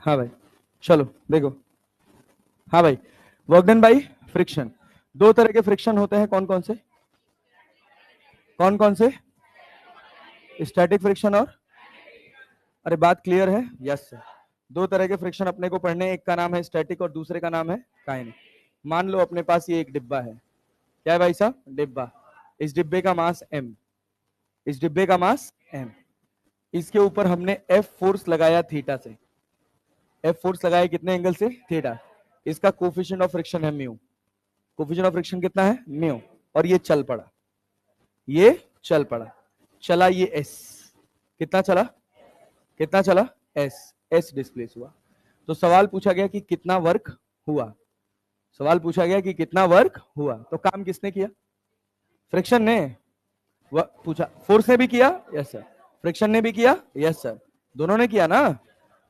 हाँ भाई, चलो देखो। हाँ भाई, वर्क डन बाई फ्रिक्शन। दो तरह के फ्रिक्शन होते हैं, कौन कौन से? कौन कौन से? स्टैटिक फ्रिक्शन और, अरे बात क्लियर है? Yes sir. दो तरह के फ्रिक्शन अपने को पढ़ने, एक का नाम है स्टैटिक और दूसरे का नाम है काइनेटिक। मान लो अपने पास ये एक डिब्बा है, क्या है भाई साहब? डिब्बा। इस डिब्बे का मास m, इस डिब्बे का मास m, इसके ऊपर हमने F फोर्स लगाया थीटा से। F फोर्स लगाया कितने एंगल से? थीटा। इसका कोफिशिएंट ऑफ फ्रिक्शन है म्यू। कोफिशिएंट ऑफ फ्रिक्शन कितना है? म्यू। और ये चल पड़ा, ये चल पड़ा, चला ये S। कितना चला? कितना चला? S डिस्प्लेस हुआ। तो सवाल पूछा गया कि कितना वर्क हुआ। सवाल पूछा गया कि कितना वर्क हुआ, तो काम किसने किया? फ्रिक्शन ने। पूछा फोर्स ने भी किया? Yes sir. फ्रिक्शन ने भी किया? Yes sir. दोनों ने किया ना?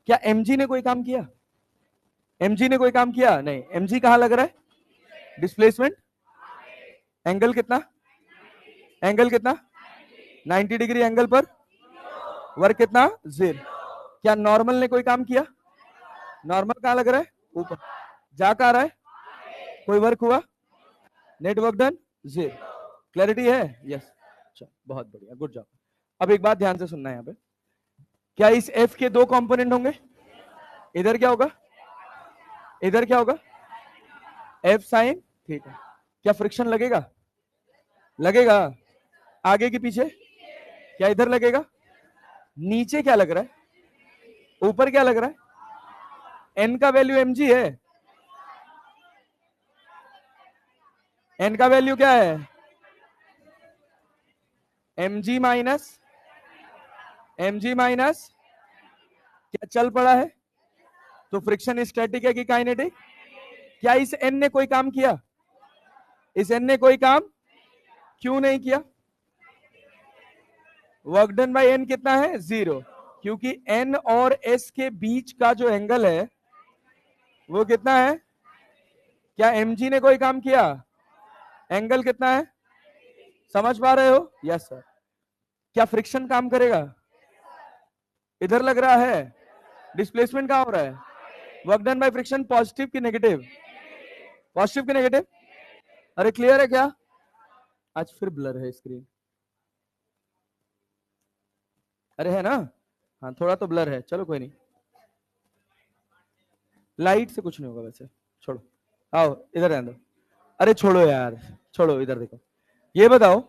क्या mg ने कोई काम किया? mg ने कोई काम किया? नहीं। mg कहां लग रहा है? डिस्प्लेसमेंट। एंगल कितना? एंगल कितना? 90 डिग्री एंगल पर। वर्क कितना? 0। क्या नॉर्मल ने कोई काम किया? नॉर्मल कहां लग रहा है? ऊपर। जा कहां रहा है? कोई वर्क हुआ? Net work done 0। क्लैरिटी है? यस। बहुत बढ़िया, गुड जॉब। अब एक बात ध्यान से सुनना है यहाँ पे। क्या इस F के दो कंपोनेंट होंगे? इधर क्या होगा? इधर क्या होगा? F sine theta. क्या फ्रिक्शन लगेगा? लगेगा। आगे के पीछे? क्या इधर लगेगा? नीचे क्या लग रहा है? ऊपर क्या लग रहा है? n का वैल्यू mg है। n का वैल्यू क्या है? mg माइनस क्या चल पड़ा है? तो फ्रिक्शन स्टैटिक है कि काइनेटिक? क्या इस n ने कोई काम किया? इस n ने कोई काम क्यों नहीं किया? वर्क डन बाय n कितना है? 0। क्योंकि n और s के बीच का जो एंगल है वो कितना है? क्या mg ने कोई काम किया? एंगल कितना है? समझ पा रहे हो? Yes sir. क्या फ्रिक्शन काम करेगा? इधर लग रहा है। डिस्प्लेसमेंट कहां हो रहा है? Work done by friction positive की नेगेटिव? पॉजिटिव की नेगेटिव? अरे क्लियर है क्या? आज फिर ब्लर है स्क्रीन। अरे है ना? हाँ थोड़ा तो ब्लर है, चलो कोई नहीं, लाइट से कुछ नहीं होगा वैसे, छोड़ो। आओ इधर रहने दो। अरे छोड़ो यार, छोड़ो, इधर देखो। ये बताओ,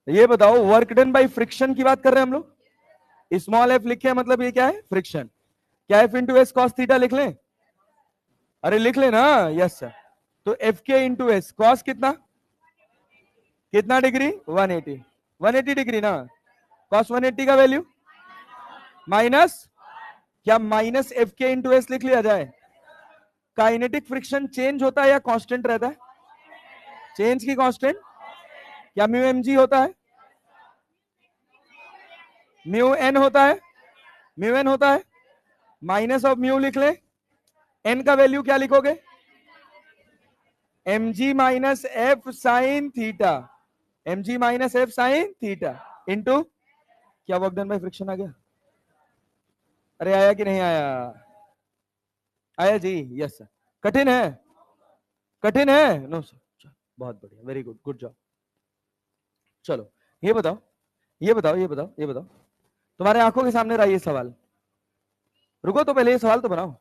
ये बताओ, वर्क डन बाय फ्रिक्शन की बात कर रहे हैं हम लोग। स्मॉल एफ लिखे हैं, मतलब ये क्या है? फ्रिक्शन। क्या F into S cos theta लिख लें? अरे लिख लेना। Yes sir. तो एफ के इंटू एस कॉस कितना? कितना डिग्री? 180। 180 डिग्री ना? कॉस 180 का वैल्यू माइनस, क्या माइनस एफ के इंटू एस लिख लिया जाए? काइनेटिक फ्रिक्शन चेंज होता है या कांस्टेंट रहता है? चेंज की कांस्टेंट? क्या म्यू एम जी होता है? म्यू एन होता है? म्यू एन होता है। माइनस ऑफ म्यू लिख ले। एन का वैल्यू क्या लिखोगे? M G minus F sine theta. M G minus F sine theta into, क्या वर्क डन बाय फ्रिक्शन आ गया? अरे आया कि नहीं आया? आया जी? Yes sir. कठिन है? कठिन है? No sir. बहुत बढ़िया, वेरी गुड, गुड जॉब। चलो ये बताओ, ये बताओ, ये बताओ, ये बताओ, तुम्हारे आंखों के सामने रहा ये सवाल। रुको तो पहले ये सवाल तो बनाओ।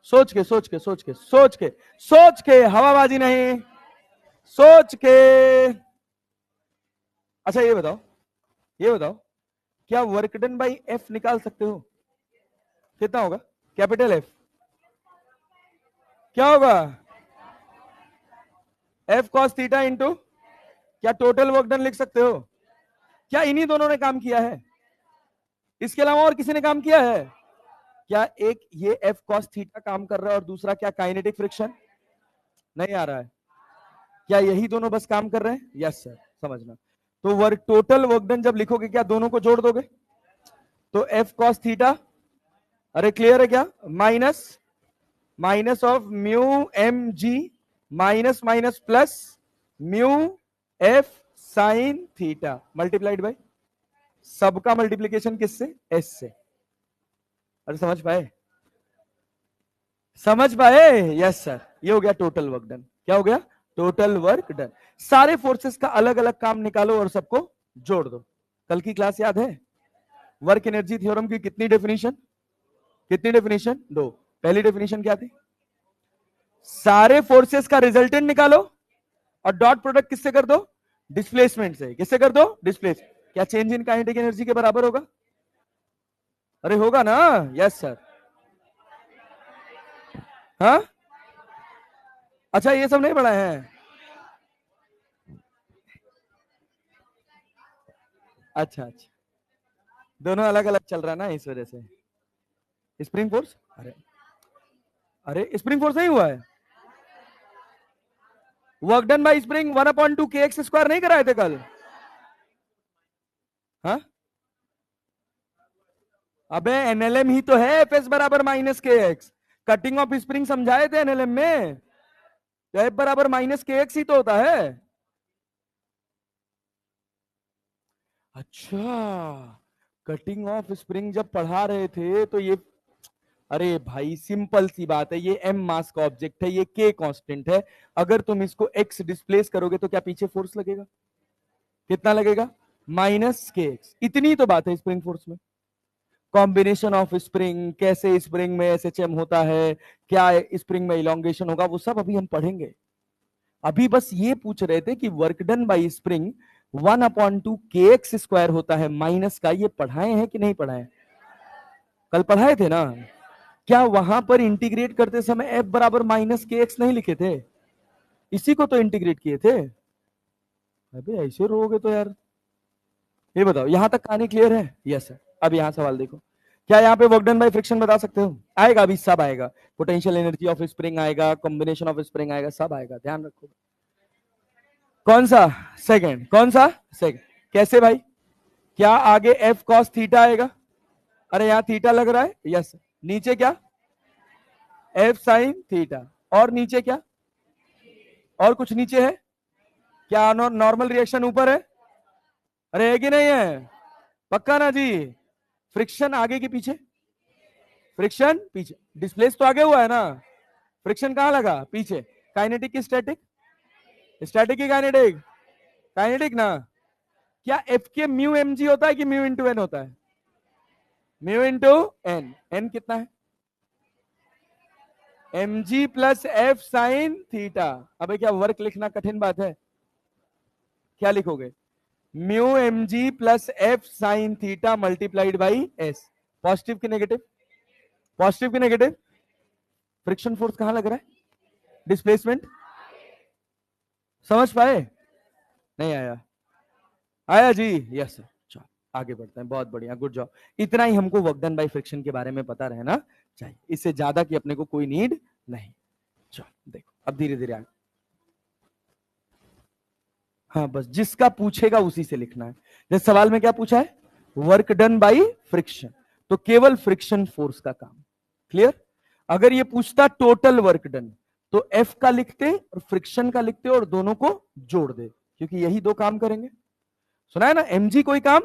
सोच के, सोच के, सोच के, सोच के, सोच के, हवाबाजी नहीं, सोच के। अच्छा ये बताओ, ये बताओ, क्या वर्क डन बाई एफ निकाल सकते हो? कितना होगा? कैपिटल एफ क्या होगा? एफ कॉस थीटा इंटू, क्या टोटल वर्क डन लिख सकते हो? क्या इन्हीं दोनों ने काम किया है? इसके अलावा और किसी ने काम किया है? क्या एक ये एफ कॉस थीटा काम कर रहा है और दूसरा क्या काइनेटिक फ्रिक्शन? नहीं आ रहा है? क्या यही दोनों बस काम कर रहे हैं? Yes sir. समझना, तो वर्क टोटल वर्क डन जब लिखोगे क्या दोनों को जोड़ दोगे? तो एफ कॉस थीटा, अरे क्लियर है क्या? Minus, minus of mu M G minus minus plus mu F sine theta multiplied by, सबका मल्टीप्लीकेशन किससे? एस से। अरे समझ पाए? समझ पाए? यस सर, ये हो गया टोटल वर्क डन। क्या हो गया? Total work done. सारे फोर्सेस का अलग अलग काम निकालो और सबको जोड़ दो। कल की क्लास याद है? वर्क एनर्जी थ्योरम की कितनी डेफिनेशन? कितनी डेफिनेशन? दो। पहली डेफिनेशन क्या थी? सारे फोर्सेस का रिजल्टेंट निकालो और डॉट प्रोडक्ट किससे कर दो? डिस्प्लेसमेंट से। किससे कर दो? डिस्प्लेस। क्या चेंज इन काइनेटिक एनर्जी के बराबर होगा? अरे होगा ना? Yes sir. हाँ, अच्छा ये सब नहीं पढ़ा है? अच्छा अच्छा, दोनों अलग अलग चल रहा है ना, इस वजह से। स्प्रिंग फोर्स, अरे अरे स्प्रिंग फोर्स नहीं हुआ है? वर्क डन बाय स्प्रिंग 1/2 के एक्स स्क्वायर नहीं कराए थे कल? हाँ, अबे एनएलएम ही तो है, एफ एस बराबर माइनस के एक्स। कटिंग ऑफ स्प्रिंग समझाए थे एनएलएम में, तो एफ बराबर माइनस के एक्स ही तो होता है। अच्छा, कटिंग ऑफ स्प्रिंग जब पढ़ा रहे थे तो ये, अरे भाई सिंपल सी बात है, ये एम मास का ऑब्जेक्ट है, ये के कांस्टेंट है। अगर तुम इसको एक्स डिस्प्लेस करोगे तो क्या पीछे फोर्स लगेगा? कितना लगेगा? माइनस के एक्स। इतनी तो बात है स्प्रिंग फोर्स में। कॉम्बिनेशन ऑफ स्प्रिंग, कैसे स्प्रिंग में एसएचएम होता है, क्या स्प्रिंग में इलोंगेशन होगा, वो सब अभी हम पढ़ेंगे। अभी बस ये पूछ रहे थे कि वर्क डन बाई स्प्रिंग 1/2 के एक्स स्क्वायर होता है माइनस का, ये पढ़ाए हैं कि नहीं पढ़ाए? कल पढ़ाए थे ना? क्या वहां पर इंटीग्रेट करते समय एफ बराबर माइनस के एक्स नहीं लिखे थे? इसी को तो इंटीग्रेट किए थे। अबे ऐसे रहोगे तो यार। ये बताओ, यहां तक कहानी क्लियर है? Yes sir. अब यहां सवाल देखो, क्या यहाँ पे वर्क डन बाय फ्रिक्शन बता सकते हो? आएगा, अभी सब आएगा। पोटेंशियल एनर्जी ऑफ स्प्रिंग आएगा, कॉम्बिनेशन ऑफ स्प्रिंग आएगा, सब आएगा, ध्यान रखो। कौन सा? सेकंड। कौन सा? सेकंड। कैसे भाई? क्या आगे एफ कॉस थीटा आएगा? अरे यहाँ थीटा लग रहा है, यस। नीचे क्या? F sine theta. और नीचे क्या? और कुछ नीचे है क्या? नॉर्मल रिएक्शन ऊपर है? अरे है कि नहीं है? पक्का ना जी? फ्रिक्शन आगे के पीछे? फ्रिक्शन पीछे। डिस्प्लेस तो आगे हुआ है ना, फ्रिक्शन कहां लगा? पीछे। काइनेटिक की स्टैटिक? स्टैटिक की काइनेटिक? काइनेटिक ना। क्या एफ के म्यू एम जी होता है कि म्यू इंटू एन होता है? Mu into N. एन कितना है? M G plus F sine theta. अबे क्या वर्क लिखना कठिन बात है? क्या लिखोगे? Mu M G plus F sine theta multiplied by S. Positive की नेगेटिव? पॉजिटिव की नेगेटिव। फ्रिक्शन फोर्स कहां लग रहा है? डिस्प्लेसमेंट। समझ पाए? नहीं आया? आया जी? Yes sir. चलो आगे बढ़ते हैं, बहुत बढ़िया, गुड जॉब। इतना ही हमको वर्क डन बाय फ्रिक्शन के बारे में पता रहना चाहिए, इससे ज्यादा की अपने को कोई नीड नहीं। चलो देखो अब धीरे धीरे आगे। हाँ बस जिसका पूछेगा उसी से लिखना है। जैसे सवाल में क्या पूछा है? वर्क डन बाई फ्रिक्शन, तो केवल फ्रिक्शन फोर्स का काम। क्लियर? अगर ये पूछता टोटल वर्क डन, तो एफ का लिखते और फ्रिक्शन का लिखते और दोनों को जोड़ दे, क्योंकि यही दो काम करेंगे। सुना है ना? एमजी कोई काम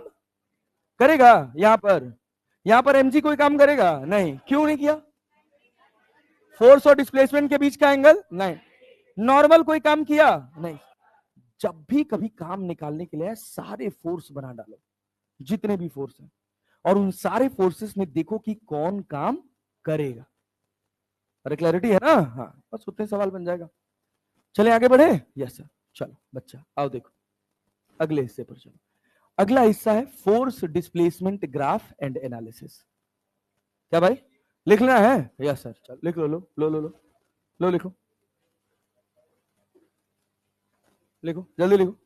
करेगा यहां पर? यहां पर एमजी कोई काम करेगा नहीं। क्यों नहीं किया? फोर्स और डिस्प्लेसमेंट के बीच का एंगल नहीं। नॉर्मल कोई काम किया नहीं। जब भी कभी काम निकालने के लिए सारे फोर्स बना डालो, जितने भी फोर्स हैं, और उन सारे फोर्सेस में देखो कि कौन काम करेगा। अरे क्लैरिटी है ना? हाँ बस उतने सवाल बन जाएगा। चले आगे बढ़े? Yes sir. चलो बच्चा आओ देखो अगले हिस्से पर चलो। अगला हिस्सा है force displacement graph and analysis. क्या भाई लिखना है? Yes sir. चलो लिख लो, लो लो लो लो, लो लिखो, लिखो जल्दी लिखो।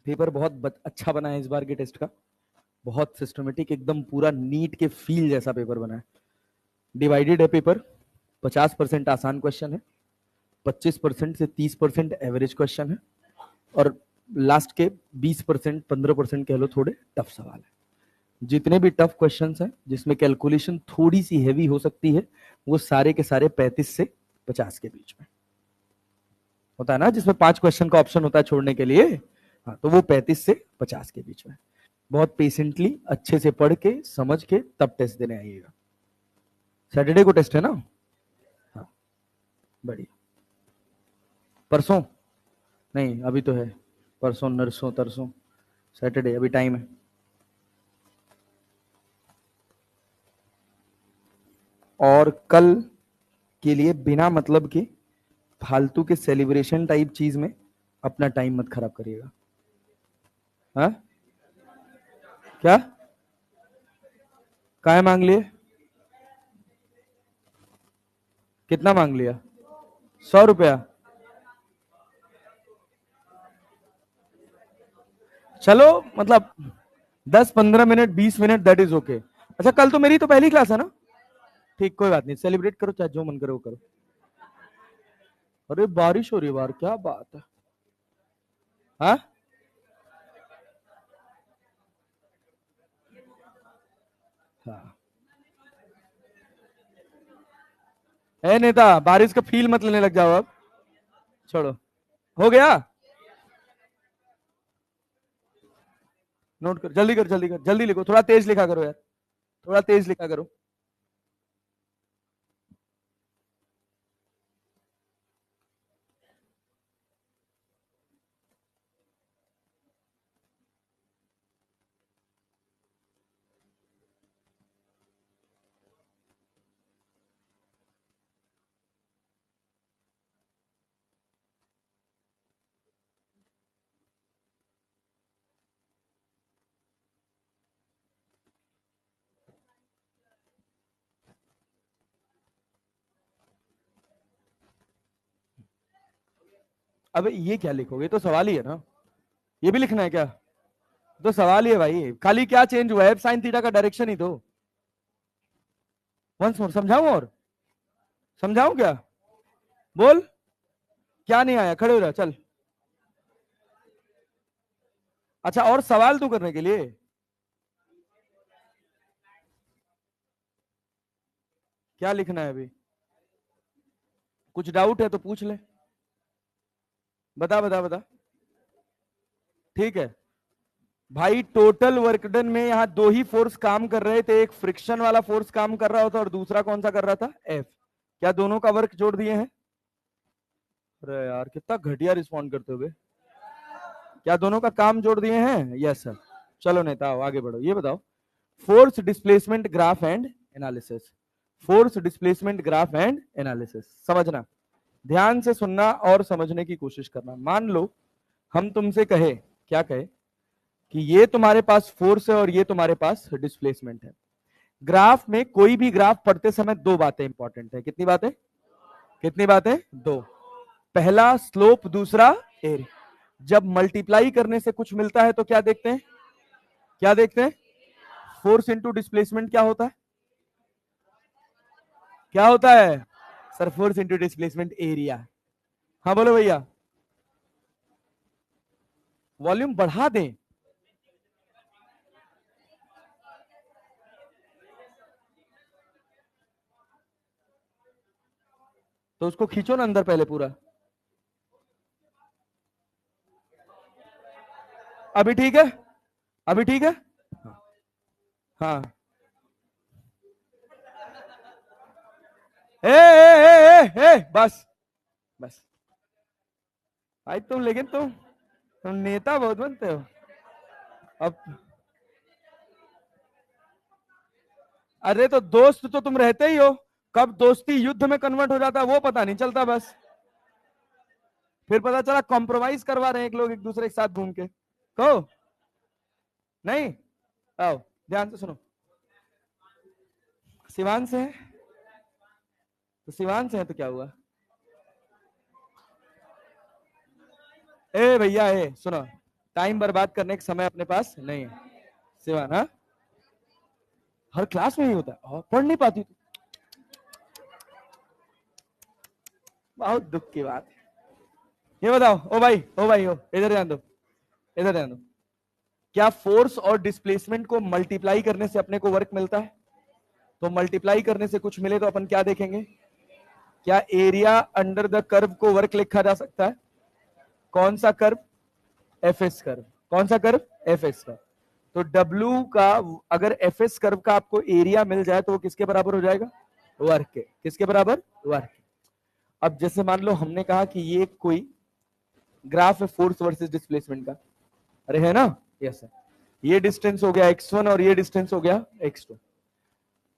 पेपर बहुत अच्छा बना है इस बार के टेस्ट का, बहुत सिस्टमेटिक, एकदम पूरा नीट के फील जैसा पेपर बना है। डिवाइडेड है पेपर, 50% आसान क्वेश्चन है, 25% से 30% एवरेज क्वेश्चन है, और लास्ट के 20% 15% कह लो थोड़े टफ सवाल है। जितने भी टफ क्वेश्चंस हैं जिसमें कैलकुलेशन थोड़ी सी हैवी हो सकती है, वो सारे के सारे 35 से 50 के बीच में होता है ना, जिसमें 5 क्वेश्चन का ऑप्शन होता है छोड़ने के लिए। हाँ, तो वो 35 से 50 के बीच में। बहुत पेशेंटली अच्छे से पढ़ के समझ के तब टेस्ट देने आइएगा। सैटरडे को टेस्ट है ना? हाँ, बढ़िया। परसों नहीं, अभी तो है, परसों नरसों तरसों, सैटरडे अभी टाइम है। और कल के लिए बिना मतलब के फालतू के सेलिब्रेशन टाइप चीज में अपना टाइम मत खराब करिएगा। हाँ, क्या काय मांग लिए? कितना मांग लिया? 100 रुपया? चलो मतलब 10-15 minute 20 minute that is okay. अच्छा, कल तो मेरी तो पहली क्लास है ना? ठीक, कोई बात नहीं, सेलिब्रेट करो, चाहे जो मन करे वो करो। अरे बारिश हो रही है बाहर, क्या बात है। हाँ, हाँ। ए नेता, बारिश का फील मत लेने लग जाओ अब, छोड़ो। हो गया? नोट कर, जल्दी कर, जल्दी कर, जल्दी लिखो, थोड़ा तेज लिखा करो यार, थोड़ा तेज लिखा करो। अबे ये क्या लिखोगे, तो सवाल ही है ना, ये भी लिखना है क्या? तो सवाल ही है भाई, खाली क्या चेंज हुआ है, साइन थीटा का डायरेक्शन ही तो। वंस मोर समझाऊं, और समझाऊं क्या? बोल, क्या नहीं आया, खड़े हो जा, चल। अच्छा, और सवाल तू करने के लिए? क्या लिखना है अभी? कुछ डाउट है तो पूछ ले, बता बता बता। ठीक है भाई, टोटल वर्क डन में यहाँ दो ही फोर्स काम कर रहे थे, एक फ्रिक्शन वाला फोर्स काम कर रहा होता और दूसरा कौन सा कर रहा था, एफ। क्या दोनों का वर्क जोड़ दिए हैं? अरे यार, कितना घटिया रिस्पॉन्ड करते हो बे। क्या दोनों का काम जोड़ दिए हैं? Yes sir. चलो नेता, आओ आगे बढ़ो, ये बताओ, force displacement graph and analysis. Force displacement graph and analysis समझना, ध्यान से सुनना और समझने की कोशिश करना। मान लो हम तुमसे कहे, क्या कहे, कि ये तुम्हारे पास फोर्स है और ये तुम्हारे पास डिस्प्लेसमेंट है। ग्राफ में, कोई भी ग्राफ पढ़ते समय दो बातें इंपॉर्टेंट है। कितनी बातें? कितनी बातें? दो। पहला स्लोप, दूसरा एरिया। जब मल्टीप्लाई करने से कुछ मिलता है तो क्या देखते हैं? क्या देखते हैं? फोर्स इंटू डिस्प्लेसमेंट क्या होता है? क्या होता है sir? Force into displacement area. हाँ बोलो भैया। वॉल्यूम बढ़ा दें? तो उसको खींचो ना अंदर पहले पूरा। अभी ठीक है? अभी ठीक है? हाँ। बस बस भाई, तुम लेकिन तुम नेता बहुत बनते हो अब। अरे तो दोस्त तो तुम रहते ही हो, कब दोस्ती युद्ध में कन्वर्ट हो जाता है वो पता नहीं चलता, बस फिर पता चला कॉम्प्रोमाइज करवा रहे हैं एक लोग एक दूसरे के साथ घूम के। कहो नहीं। आओ, ध्यान से सुनो। सिवान से है तो सिवान से है तो क्या हुआ? ए भैया, ए सुनो, टाइम बर्बाद करने का समय अपने पास नहीं है। सिवान, हाँ हर क्लास में ही होता है, पढ़ नहीं पाती तू, बहुत दुख की बात है। ये बताओ, ओ भाई ओ भाई ओ, इधर ध्यान दो, इधर ध्यान दो। क्या फोर्स और डिस्प्लेसमेंट को मल्टीप्लाई करने से अपने को वर्क मिलता है? तो मल्टीप्लाई करने से कुछ मिले तो अपन क्या देखेंगे? क्या एरिया अंडर द कर्व को वर्क लिखा जा सकता है? कौन सा कर्व? F S curve. कौन सा कर्व? F S curve. तो W का अगर एफ एस कर्व का आपको एरिया मिल जाए तो वो किसके बराबर हो जाएगा? वर्क के। किसके बराबर? वर्क। अब जैसे मान लो हमने कहा कि ये कोई ग्राफ है फोर्स वर्सेस डिस्प्लेसमेंट का, अरे है ना? Yes sir. ये डिस्टेंस हो गया x1 और ये डिस्टेंस हो गया x2।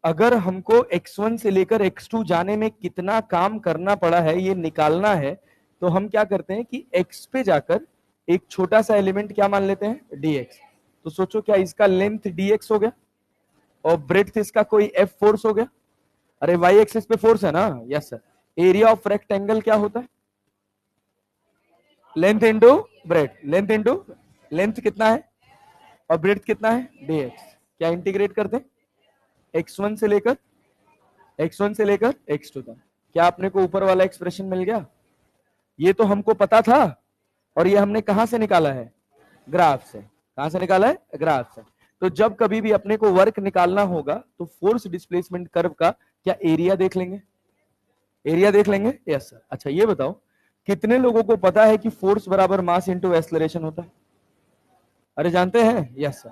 अगर हमको x1 से लेकर x2 जाने में कितना काम करना पड़ा है ये निकालना है, तो हम क्या करते हैं कि x पे जाकर एक छोटा सा एलिमेंट क्या मान लेते हैं? dx। तो सोचो क्या इसका लेंथ dx हो गया और ब्रेड्थ इसका कोई f फोर्स हो गया? अरे y एक्सिस पे फोर्स है ना? Yes sir. Area of rectangle क्या होता है? Length into breadth. Length into length कितना है और ब्रेड्थ कितना है? dx। क्या इंटीग्रेट करते हैं? x1 से लेकर x2 तक। क्या आपने को ऊपर वाला एक्सप्रेशन मिल गया? ये तो हमको पता था, और ये हमने कहां से निकाला है? ग्राफ से। कहां से निकाला है? ग्राफ से। तो जब कभी भी अपने को वर्क निकालना होगा तो फोर्स डिस्प्लेसमेंट कर्व का क्या एरिया देख लेंगे? एरिया देख लेंगे। Yes sir. अच्छा ये बताओ, कितने लोगों को पता है कि फोर्स बराबर मास इंटू एक्सलरेशन होता है? अरे जानते हैं? Yes sir.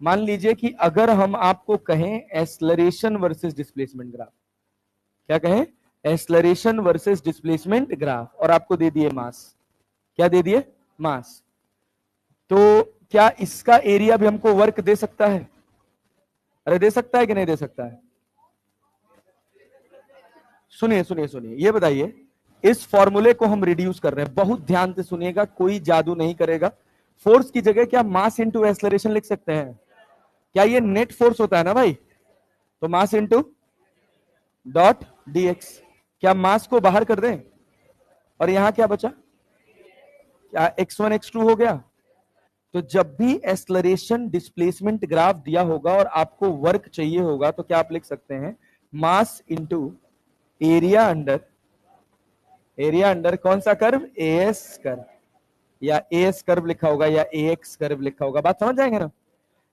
मान लीजिए कि अगर हम आपको कहें एक्सलरेशन वर्सेस डिस्प्लेसमेंट ग्राफ, क्या कहें? एक्सलरेशन वर्सेस डिस्प्लेसमेंट ग्राफ, और आपको दे दिए मास। क्या दे दिए? मास। तो क्या इसका एरिया भी हमको वर्क दे सकता है? अरे दे सकता है कि नहीं दे सकता है? सुनिए सुनिए सुनिए, ये बताइए, इस फॉर्मूले को हम रिड्यूस कर रहे हैं, बहुत ध्यान से सुनिएगा, कोई जादू नहीं करेगा। फोर्स की जगह क्या मास इंटू एक्सलरेशन लिख सकते हैं? क्या ये नेट फोर्स होता है ना भाई? तो मास इंटू डॉट dx। क्या मास को बाहर कर दें और यहां क्या बचा? क्या x1 x2 हो गया? तो जब भी एक्सलरेशन डिस्प्लेसमेंट ग्राफ दिया होगा और आपको वर्क चाहिए होगा तो क्या आप लिख सकते हैं? मास इंटू एरिया अंडर कौन सा कर्व? एएस कर्व, या एएस कर्व लिखा होगा या एएक्स कर्व लिखा होगा। बात समझ जाएंगे ना?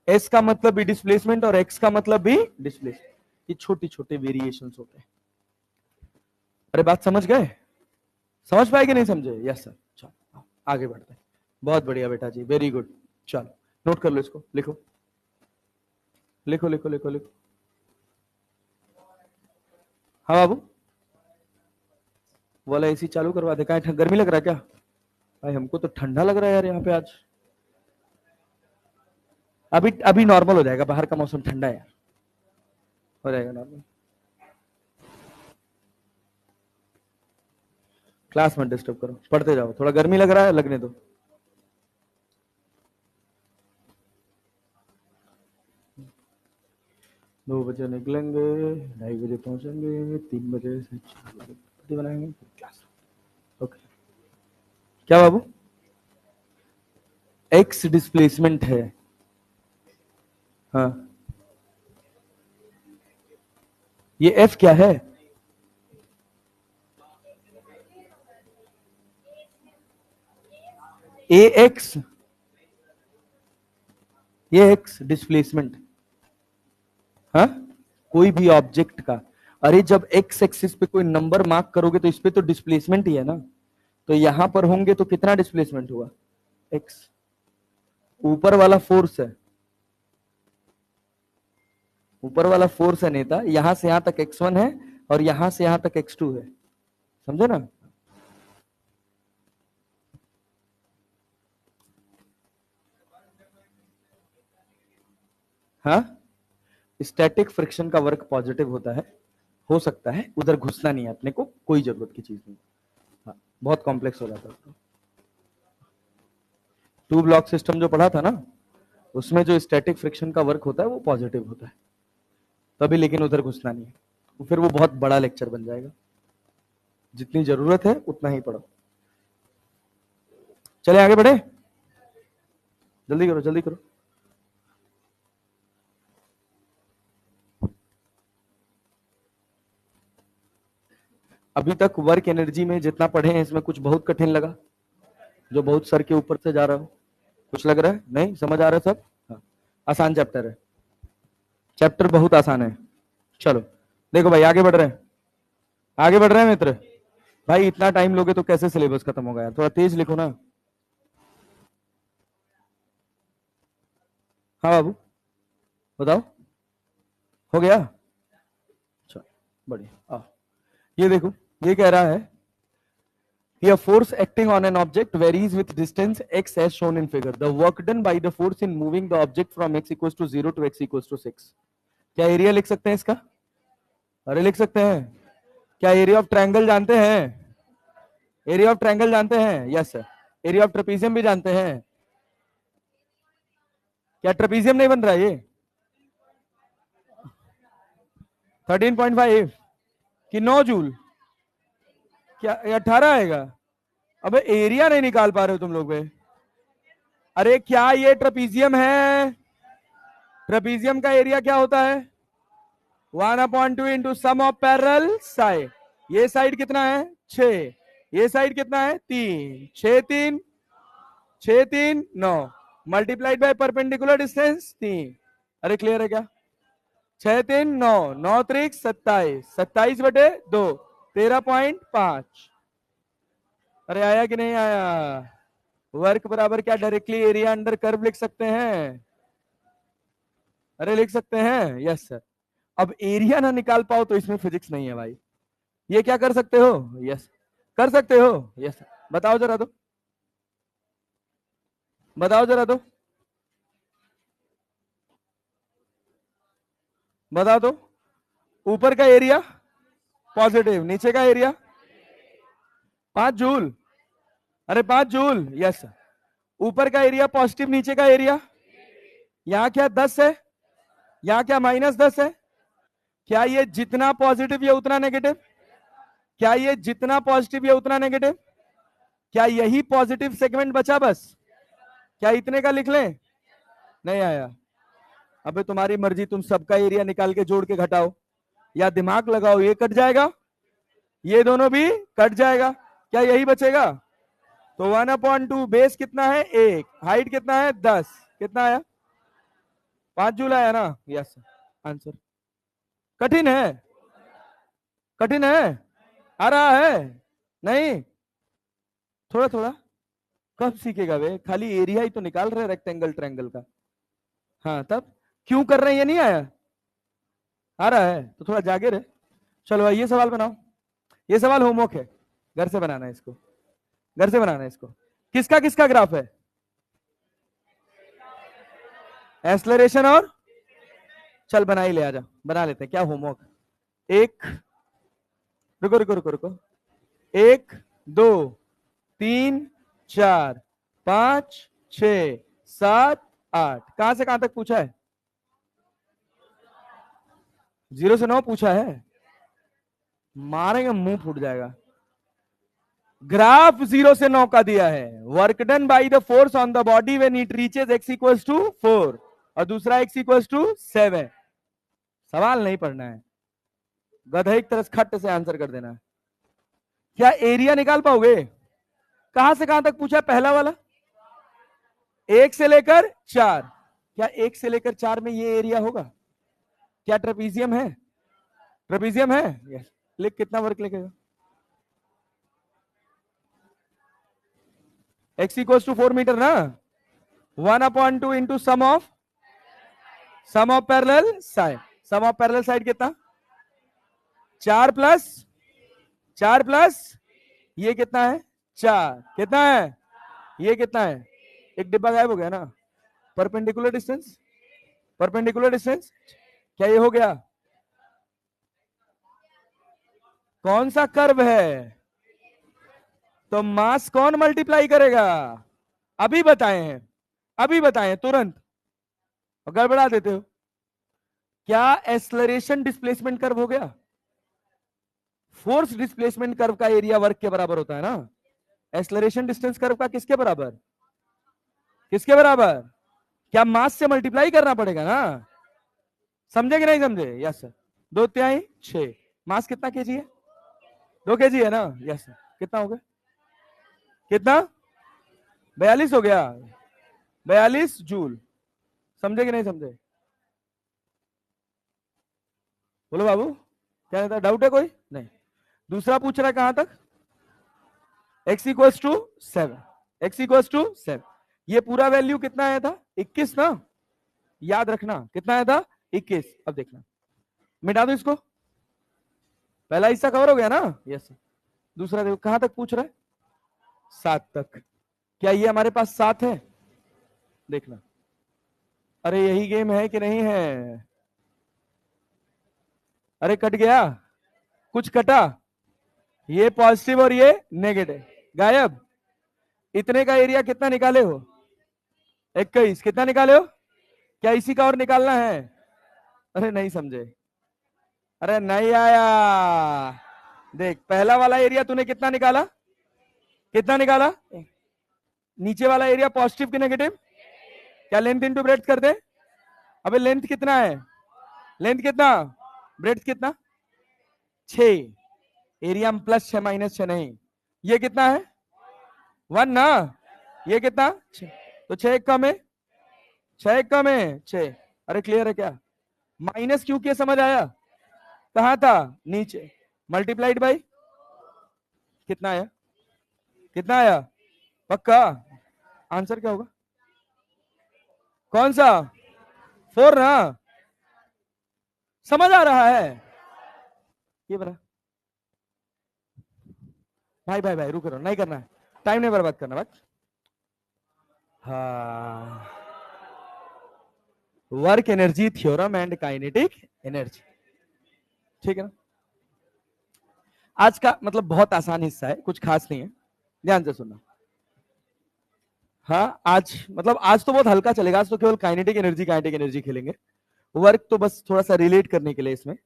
एस का मतलब भी डिस्प्लेसमेंट और एक्स का मतलब भी डिस्प्लेसमेंट। ये छोटे छोटे वेरिएशंस होते हैं। अरे बात समझ गए? समझ पाए कि नहीं समझे? Yes sir. चलो आगे बढ़ते हैं। बहुत बढ़िया बेटा जी, वेरी गुड। चलो नोट कर लो, इसको लिखो लिखो लिखो लिखो लिखो। हाँ बाबू, वाला एसी चालू करवा दे। कहा गर्मी लग रहा है क्या? भाई हमको तो ठंडा लग रहा है यार यहाँ पे आज। अभी अभी नॉर्मल हो जाएगा, बाहर का मौसम ठंडा है यार, हो जाएगा नॉर्मल। क्लास मत डिस्टर्ब करो, पढ़ते जाओ। थोड़ा गर्मी लग रहा है, लगने दो। दो बजे निकलेंगे, 2:30 बजे पहुंचेंगे, 3 बजे से 4 बजे बनाएंगे क्लास। ओके। क्या बाबू? एक्स डिस्प्लेसमेंट है। हाँ, ये एफ क्या है? ए एक्स, ये एक्स डिस्प्लेसमेंट। हाँ, कोई भी ऑब्जेक्ट का। अरे जब एक्स एक्सिस पे कोई नंबर मार्क करोगे तो इस पे तो डिस्प्लेसमेंट ही है ना। तो यहां पर होंगे तो कितना डिस्प्लेसमेंट हुआ? एक्स। ऊपर वाला फोर्स है, ऊपर वाला फोर्स है नेता, यहां से यहां तक x1 है और यहां से यहां तक x2 है। समझे ना? हाँ, स्टैटिक फ्रिक्शन का वर्क पॉजिटिव होता है, हो सकता है, उधर घुसना नहीं है अपने को, कोई जरूरत की चीज नहीं। हाँ, बहुत कॉम्प्लेक्स हो जाता है। टू ब्लॉक सिस्टम जो पढ़ा था ना, उसमें जो स्टैटिक फ्रिक्शन का वर्क होता है वो पॉजिटिव होता है तभी, लेकिन उधर घुसना नहीं है, तो फिर वो बहुत बड़ा लेक्चर बन जाएगा। जितनी जरूरत है उतना ही पढ़ो। चले आगे बढ़े। जल्दी करो जल्दी करो। अभी तक वर्क एनर्जी में जितना पढ़े हैं इसमें कुछ बहुत कठिन लगा, जो बहुत सर के ऊपर से जा रहा हो? कुछ लग रहा है? नहीं समझ आ रहा है सब? हाँ। आसान चैप्टर है, चैप्टर बहुत आसान है। चलो देखो भाई आगे बढ़ रहे हैं, आगे बढ़ रहे हैं मित्र। भाई इतना टाइम लोगे तो कैसे सिलेबस खत्म होगा यार, थोड़ा तेज लिखो ना। हाँ बाबू बताओ, हो गया? चलो बढ़िया। ये देखो, ये कह रहा है a force acting on an object varies with distance x as shown in figure. The work done by the force in moving the object from x equals to 0 to x equals to 6. क्या area लिख सकते हैं इसका? अरे लिख सकते हैं। क्या एरिया ऑफ ट्रायंगल जानते हैं? एरिया ऑफ ट्रायंगल जानते हैं? Yes sir. Area of trapezium भी जानते हैं? क्या ट्रेपीजियम नहीं बन रहा ये? 13.5 कि 9 जूल? क्या 18 आएगा? अबे एरिया नहीं निकाल पा रहे हो तुम लोग बे। अरे क्या ये ट्रेपीजियम है? ट्रेपीजियम का एरिया क्या होता है? 1/2 into sum of parallel side. ये साइड कितना है? 6। ये साइड कितना है? 3। 6 3 6 3 9 मल्टीप्लाइड बाय परपेंडिकुलर डिस्टेंस 3। अरे क्लियर है क्या? 6 3 9 9 3 27 27/2 13.5। अरे आया कि नहीं आया? वर्क बराबर क्या डायरेक्टली एरिया अंडर कर्व लिख सकते हैं? अरे लिख सकते हैं, यस सर। अब एरिया ना निकाल पाओ तो इसमें फिजिक्स नहीं है भाई। ये क्या कर सकते हो? यस कर सकते हो, यस। बताओ जरा तो, बताओ जरा तो, बताओ तो। ऊपर का एरिया पॉजिटिव, नीचे का एरिया 5 जूल। अरे 5 जूल, यस। ऊपर का एरिया पॉजिटिव, नीचे का एरिया यहां क्या 10 है, यहां क्या -10 है? क्या ये जितना पॉजिटिव ये उतना नेगेटिव? क्या ये जितना पॉजिटिव ये उतना नेगेटिव? क्या यही पॉजिटिव सेगमेंट बचा बस? क्या इतने का लिख लें? नहीं आया? अबे तुम्हारी मर्जी, तुम सबका एरिया निकाल के जोड़ के घटाओ या दिमाग लगाओ। ये कट जाएगा, ये दोनों भी कट जाएगा, क्या यही बचेगा? तो 1/2 बेस कितना है? 1। हाइट कितना है? 10। कितना आया? 5 जूल आया ना? Yes answer. कठिन है? कठिन है? आ रहा है? नहीं थोड़ा थोड़ा। कब सीखेगा वे? खाली एरिया ही तो निकाल रहे रेक्टेंगल ट्रायंगल का। हाँ तब क्यों कर रहे हैं? ये नहीं आया? आ रहा है तो थोड़ा जागे रहे। चलो ये सवाल बनाओ। ये सवाल होमवर्क है, घर से बनाना है इसको, घर से बनाना है इसको। किसका किसका ग्राफ है? एक्सलरेशन और, चल बना ही ले, आजा बना लेते हैं। क्या होमवर्क? एक, रुको रुको रुको रुको, 1 2 3 4 5 6 7 8। कहां से कहां तक पूछा है? 0 से 9 पूछा है? मारेंगे मुंह फूट जाएगा। ग्राफ 0 से 9 का दिया है। Work done by the force on the body when it reaches x equals to 4 और दूसरा x इक्वल्स टू 7। सवाल नहीं पढ़ना है, गधा एक तरह खट से आंसर कर देना है। क्या एरिया निकाल पाओगे? कहां से कहां तक पूछा है? पहला वाला 1 से लेकर 4। क्या 1 से लेकर 4 में ये एरिया होगा? क्या ट्रेपीजियम है? ट्रेपीजियम है, यस। लिख, कितना वर्क लिखेगा? x इक्वल्स टू 4 मीटर ना? 1/2 into sum of parallel side. Sum of parallel side कितना? 4 प्लस ये कितना है? 4। कितना है? ये कितना है? एक डिब्बा गायब हो गया ना? Perpendicular distance, perpendicular distance. क्या ये हो गया? कौन सा कर्व है? तो मास कौन मल्टीप्लाई करेगा? अभी बताए हैं, अभी बताए तुरंत, और गड़बड़ा देते हो। क्या एक्सलरेशन डिस्प्लेसमेंट कर्व हो गया? फोर्स डिस्प्लेसमेंट कर्व का एरिया वर्क के बराबर होता है ना? एक्सलरेशन डिस्टेंस कर्व का किसके बराबर? किसके बराबर? क्या मास से मल्टीप्लाई करना पड़ेगा ना, समझे कि नहीं समझे? Yes sir. 2 तिहाई 6, मास कितना केजी है? 2 kg है ना? Yes sir. कितना हो गया? कितना? 42 हो गया, 42 जूल। समझे कि नहीं समझे? बोलो बाबू, क्या रहता है? डाउट है कोई? नहीं। दूसरा पूछ रहा है कहां तक? x equals to 7, x equals to 7। ये पूरा वैल्यू कितना आया था? 21 ना, याद रखना कितना आया था? 21। अब देखना, मिटा दो इसको, पहला हिस्सा कवर हो गया ना? यस। दूसरा देखो कहां तक पूछ रहा है? 7 तक। क्या ये हमारे पास 7 है? देखना, अरे यही गेम है कि नहीं है? अरे कट गया, कुछ कटा, ये पॉजिटिव और ये नेगेटिव, गायब। इतने का एरिया कितना निकाले हो? 21। कितना निकाले हो? क्या इसी का और निकालना है? अरे नहीं समझे, अरे नहीं आया। देख, पहला वाला एरिया तूने कितना निकाला? कितना निकाला? नीचे वाला एरिया पॉजिटिव कि नेगेटिव? क्या लेंथ इंटू ब्रेड्थ कर दे? अबे लेंथ कितना है? लेंथ कितना? ब्रेड्थ कितना? 6। एरिया में +6 -6 नहीं, ये कितना है? 1 ना। ये कितना? 6। तो 6 एक कम है, 6 एक कम है 6। अरे क्लियर है क्या? माइनस क्यों किया समझ आया? कहां था? नीचे। मल्टीप्लाइड बाई कितना आया? कितना आया? पक्का? आंसर क्या होगा? कौन सा? 4 ना? समझ आ रहा है? ये बता भाई, भाई भाई रुक रहा, नहीं करना है, टाइम नहीं बर्बाद करना बस। हाँ, work energy theorem and kinetic energy, ठीक है ना? आज का मतलब बहुत आसान हिस्सा है, कुछ खास नहीं है, ध्यान से सुनना। हाँ, आज मतलब आज तो बहुत हल्का चलेगा, आज तो केवल काइनेटिक एनर्जी खेलेंगे। वर्क तो बस थोड़ा सा रिलेट करने के लिए इसमें।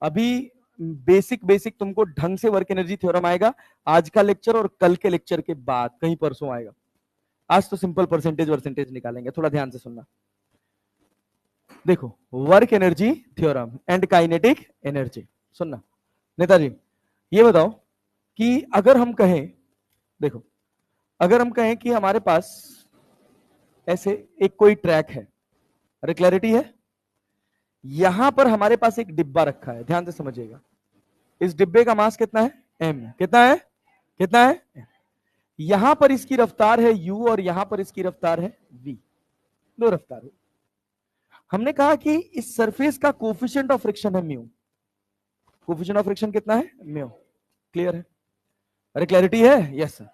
अभी बेसिक बेसिक तुमको ढंग से वर्क एनर्जी थ्योरम आएगा आज का लेक्चर, और कल के लेक्चर के बाद कहीं परसों आएगा। आज तो सिंपल परसेंटेज निकालेंगे, थोड़ा ध्यान से सुनना। देखो, work energy theorem and kinetic energy, सुनना। नेताजी ये बताओ कि अगर हम कहें, देखो अगर हम कहें कि हमारे पास ऐसे एक कोई ट्रैक है, अरे क्लैरिटी है? यहां पर हमारे पास एक डिब्बा रखा है, ध्यान से समझिएगा। इस डिब्बे का मास कितना है? m। कितना है? कितना है? यहां पर इसकी रफ्तार है u और यहां पर इसकी रफ्तार है v, दो रफ्तार है। हमने कहा कि इस सरफेस का कोफिशिएंट ऑफ फ्रिक्शन है म्यू। कोफिशिएंट ऑफ फ्रिक्शन कितना है? म्यू। क्लियर है? अरे क्लैरिटी है? Yes sir.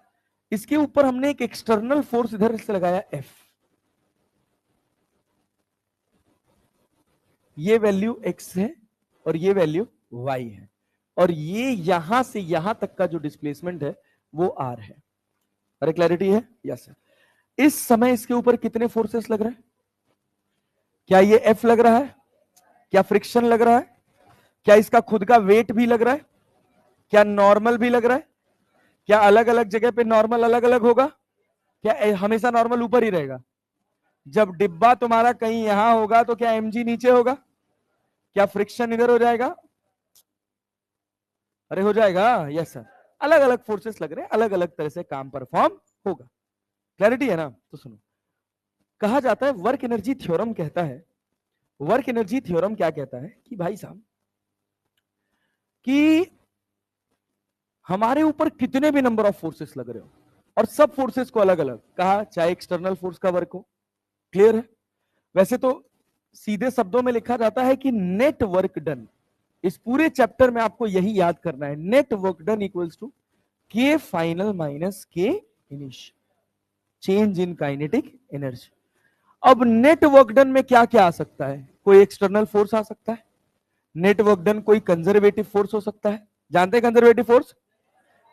इसके ऊपर हमने एक एक्सटर्नल फोर्स इधर से लगाया F। ये वैल्यू x है और ये वैल्यू y है, और ये यहां से यहां तक का जो डिस्प्लेसमेंट है वो r है। अरे क्लैरिटी है? Yes sir. इस समय इसके ऊपर कितने फोर्सेस लग रहे हैं? क्या ये F लग रहा है? क्या फ्रिक्शन लग रहा है? क्या इसका खुद का वेट भी लग रहा है? क्या नॉर्मल भी लग रहा है? क्या अलग अलग जगह पे नॉर्मल अलग अलग होगा? क्या हमेशा नॉर्मल ऊपर ही रहेगा? जब डिब्बा तुम्हारा कहीं यहां होगा तो क्या mg नीचे होगा? क्या फ्रिक्शन इधर हो जाएगा? अरे हो जाएगा। Yes sir. अलग अलग फोर्सेस लग रहे हैं, अलग अलग तरह से काम परफॉर्म होगा। क्लैरिटी है ना? तो सुनो, कहा जाता है वर्क एनर्जी थ्योरम कहता है, वर्क एनर्जी थ्योरम क्या कहता है कि भाई साहब कि हमारे ऊपर कितने भी नंबर ऑफ फोर्सेस लग रहे हो और सब फोर्सेस को अलग अलग कहा, चाहे एक्सटर्नल फोर्स का वर्क हो। क्लियर है? वैसे तो सीधे शब्दों में लिखा जाता है कि नेट वर्क डन, इस पूरे चैप्टर में आपको यही याद करना है, net work done equals to K final minus K initial, change in kinetic energy. अब नेट वर्क डन में क्या क्या आ सकता है? कोई एक्सटर्नल फोर्स आ सकता है, नेट वर्क डन कोई कंजर्वेटिव फोर्स हो सकता है। जानते हैं कंजर्वेटिव फोर्स?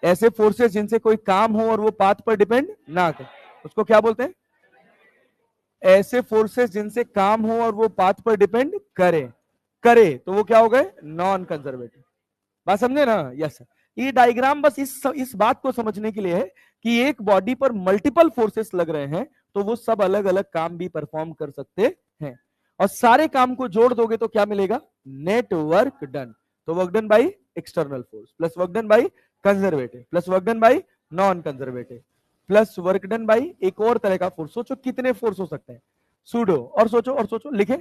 ऐसे फोर्सेस जिनसे कोई काम हो और वो पाथ पर डिपेंड ना करे, उसको क्या बोलते हैं? ऐसे फोर्सेस जिनसे काम हो और वो पाथ पर डिपेंड करे करे तो वो क्या हो गए? Non conservative. बात समझे ना? Yes sir. ये डायग्राम बस इस बात को समझने के लिए है कि एक बॉडी पर मल्टीपल फोर्सेस लग रहे हैं, तो वो सब अलग अलग काम भी परफॉर्म कर सकते हैं, और सारे काम को जोड़ दोगे तो क्या मिलेगा, नेट वर्क डन। तो work done by external force plus work done by conservative plus work done by non conservative plus work done by एक और तरह का फोर्स। सोचो कितने फोर्स हो सकते हैं, सूडो, और सोचो लिखे,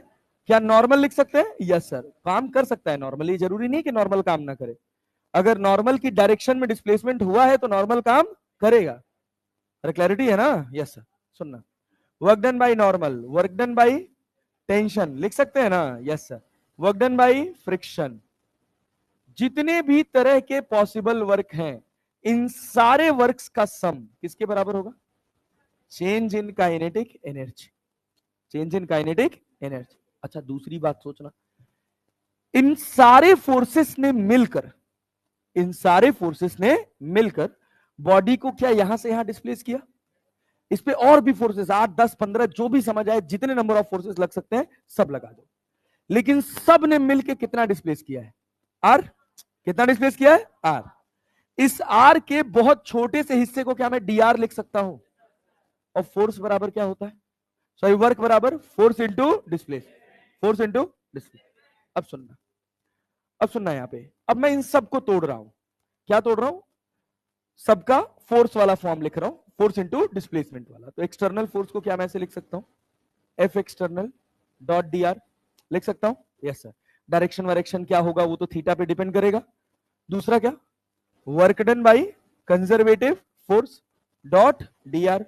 क्या नॉर्मल लिख सकते हैं, यस सर, काम कर सकता है नॉर्मली, जरूरी नहीं कि नॉर्मल काम ना करे, अगर नॉर्मल की डायरेक्शन में डिस्प्लेसमेंट हुआ है तो नॉर्मल काम करेगा। अरे क्लैरिटी है ना, यस सर। सुनना, work done by normal, work done by tension लिख सकते हैं ना, yes sir, work done by friction, जितने भी तरह के पॉसिबल वर्क हैं इन सारे वर्क्स का सम किसके बराबर होगा, change in kinetic energy, change in kinetic energy. अच्छा दूसरी बात सोचना, इन सारे फोर्सेस ने मिलकर, इन सारे फोर्सेस ने मिलकर बॉडी को क्या यहां से यहां डिस्प्लेस किया, इस पे और भी फोर्सेस 8 10 15 जो भी समझ आए, जितने नंबर ऑफ फोर्सेस लग सकते हैं सब लगा दो, लेकिन सब ने मिलकर कितना डिस्प्लेस किया है, आर, कितना डिस्प्लेस किया है, आर। इस आर के बहुत छोटे से हिस्से को क्या मैं डी आर लिख सकता हूं, और फोर्स बराबर क्या होता है, सॉरी वर्क बराबर force into displace, force into displace. अब सुनना, अब सुनना यहां पे, अब मैं इन सबको तोड़ रहा हूं, क्या तोड़ रहा हूं, सबका फोर्स वाला फॉर्म लिख रहा हूं, फोर्स इंटू डिस्प्लेसमेंट वाला। तो एक्सटर्नल फोर्स को क्या मैं ऐसे लिख सकता हूं, F external dot D are लिख सकता हूं, यस सर। डायरेक्शन वायरेक्शन क्या होगा वो तो थीटा पे डिपेंड करेगा। दूसरा क्या, work done by conservative force dot D are,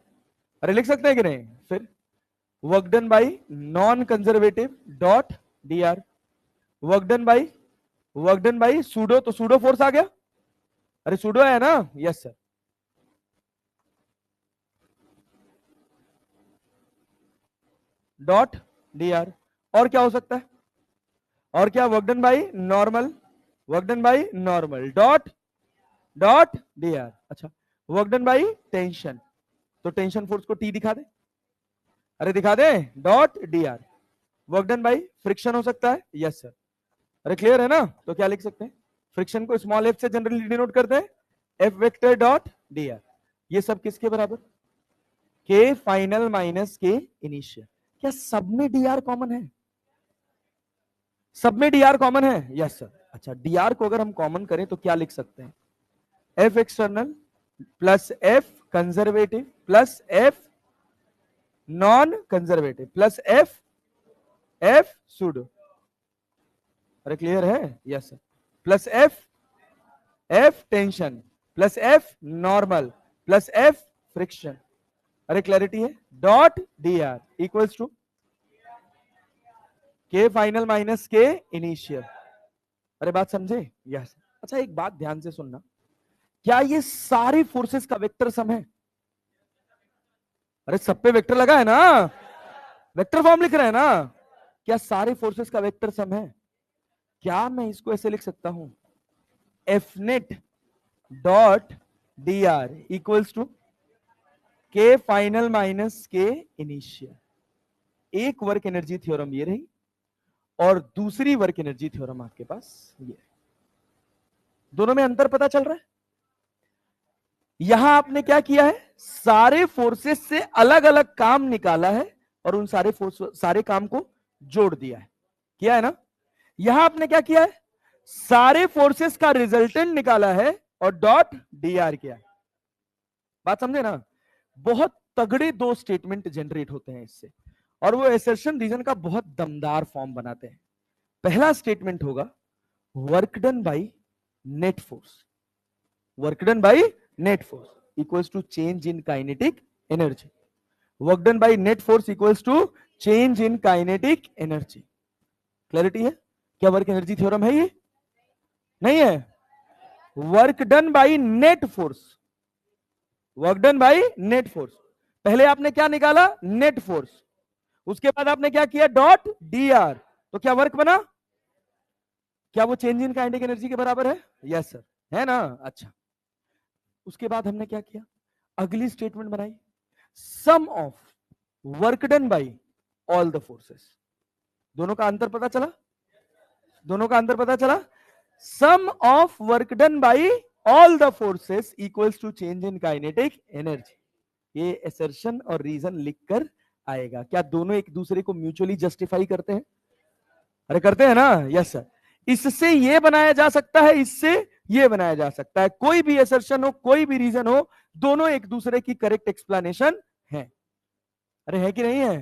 अरे लिख सकते हैं कि नहीं, फिर work done by non conservative dot D R, work done by pseudo, तो सूडो फोर्स आ गया, अरे सूडो है ना, yes sir, dot D are. और क्या हो सकता है, और क्या, work done by normal, work done by normal dot dot D are. अच्छा वर्क डन बाई टेंशन, तो टेंशन फोर्स को टी दिखा दे, अरे दिखा दे, dot D R. Work done by friction हो सकता है, यस सर, अरे क्लियर है ना, तो क्या लिख सकते हैं, फ्रिक्शन को स्मॉल एफ से जनरली डिनोट करते हैं, F vector dot D are. ये सब किसके बराबर, के फाइनल माइनस के इनिशियल। क्या सब में डी आर कॉमन है, सब में डी आर कॉमन है, यस सर। अच्छा डी आर को अगर हम कॉमन करें तो क्या लिख सकते हैं, F external plus F conservative plus F non conservative plus F F pseudo, अरे क्लियर है, yes sir, plus F F tension plus F normal plus F friction, अरे क्लैरिटी है, dot D R equals to K final minus K initial. अरे बात समझे, yes. अच्छा एक बात ध्यान से सुनना, क्या ये सारी फोर्सेस का वेक्टर सम है, अरे सब पे वेक्टर लगा है ना, वेक्टर फॉर्म लिख रहे हैं ना, क्या सारे फोर्सेस का वेक्टर सम है, क्या मैं इसको ऐसे लिख सकता हूं, F net dot D R equals to K final minus K initial. एक वर्क एनर्जी थ्योरम ये रही, और दूसरी वर्क एनर्जी थ्योरम आपके पास ये, दोनों में अंतर पता चल रहा है। यहां आपने क्या किया है, सारे फोर्सेस से अलग अलग काम निकाला है और उन सारे सारे काम को जोड़ दिया है, किया है ना। यहां आपने क्या किया है, सारे फोर्सेस का रिजल्टेंट निकाला है और डॉट डी आर किया है। बात समझे ना, बहुत तगड़े दो स्टेटमेंट जनरेट होते हैं इससे, और वो एसर्शन रीजन का बहुत दमदार फॉर्म बनाते हैं। पहला स्टेटमेंट होगा work done by net force, work done by net force equals to change in kinetic energy, work done by net force equals to change in kinetic energy. Clarity है, क्या work energy theorem है ये, नहीं है, work done by net force, work done by net force. पहले आपने क्या निकाला, नेट फोर्स, उसके बाद आपने क्या किया, डॉट डी आर, तो क्या वर्क बना, क्या वो चेंज इन काइनेटिक एनर्जी के बराबर है, यस सर, है ना। अच्छा उसके बाद हमने क्या किया, अगली स्टेटमेंट बनाई, sum of work done by all the forces. दोनों का अंतर पता चला, दोनों का अंतर पता चला, sum of work done by all the forces equals to change in kinetic energy. ये एसर्शन और रीजन लिखकर आएगा। क्या दोनों एक दूसरे को म्यूचुअली जस्टिफाई करते हैं? अरे करते हैं ना, यस सर। इससे ये बनाया जा सकता है, इससे ये बनाया जा सकता है। कोई भी एसर्शन हो, कोई भी रीजन हो, दोनों एक दूसरे की करेक्ट एक्सप्लेनेशन है। अरे है कि नहीं है?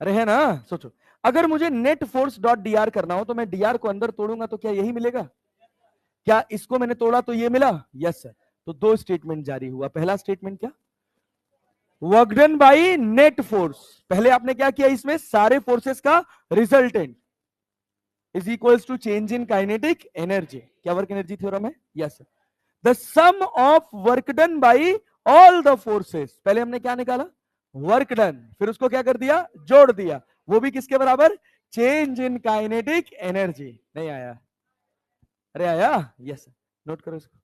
अरे है ना। सोचो, अगर मुझे net force dot D are करना हो तो मैं डी आर को अंदर तोड़ूंगा तो क्या यही मिलेगा? क्या इसको मैंने तोड़ा तो ये मिला? Yes sir. तो दो स्टेटमेंट जारी हुआ। पहला स्टेटमेंट क्या? Work done by net force. पहले आपने क्या किया, इसमें सारे फोर्सेस का resultant is equals to change in kinetic energy. क्या वर्क एनर्जी थ्योरम है? Yes sir. The sum of work done by all the forces. पहले हमने क्या निकाला? वर्क डन, फिर उसको क्या कर दिया? जोड़ दिया। वो भी किसके बराबर? Change in kinetic energy. नहीं आया? अरे आया? Yes sir. नोट करो इसको,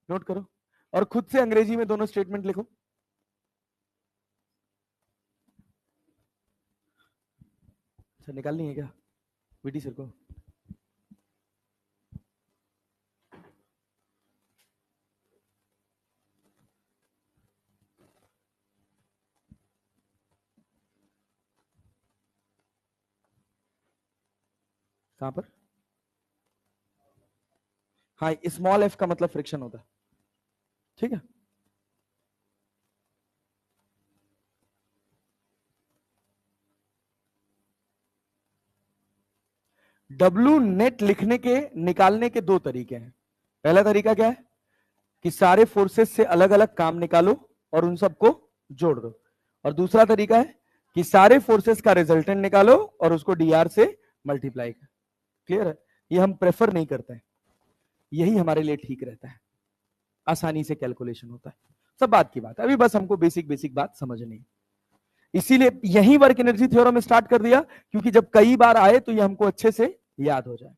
नोट करो, और खुद से अंग्रेजी में दोनों स्टेटमेंट लिखो। अच्छा, निकालनी है क्या वीटी सर को? कहां पर? हाँ, स्मॉल एफ का मतलब फ्रिक्शन होता है, ठीक है। डब्लू नेट लिखने के, निकालने के दो तरीके हैं। पहला तरीका क्या है कि सारे फोर्सेस से अलग अलग काम निकालो और उन सबको जोड़ दो। और दूसरा तरीका है कि सारे फोर्सेस का रिजल्टेंट निकालो और उसको डीआर से मल्टीप्लाई कर। क्लियर है? ये हम प्रेफर नहीं करते हैं, यही हमारे लिए ठीक रहता है, आसानी से कैलकुलेशन होता है। सब बात की बात है, अभी बस हमको बेसिक बेसिक बात समझनी है। इसीलिए यही वर्क एनर्जी थ्योरम स्टार्ट कर दिया, क्योंकि जब कई बार आए तो ये हमको अच्छे से याद हो जाए।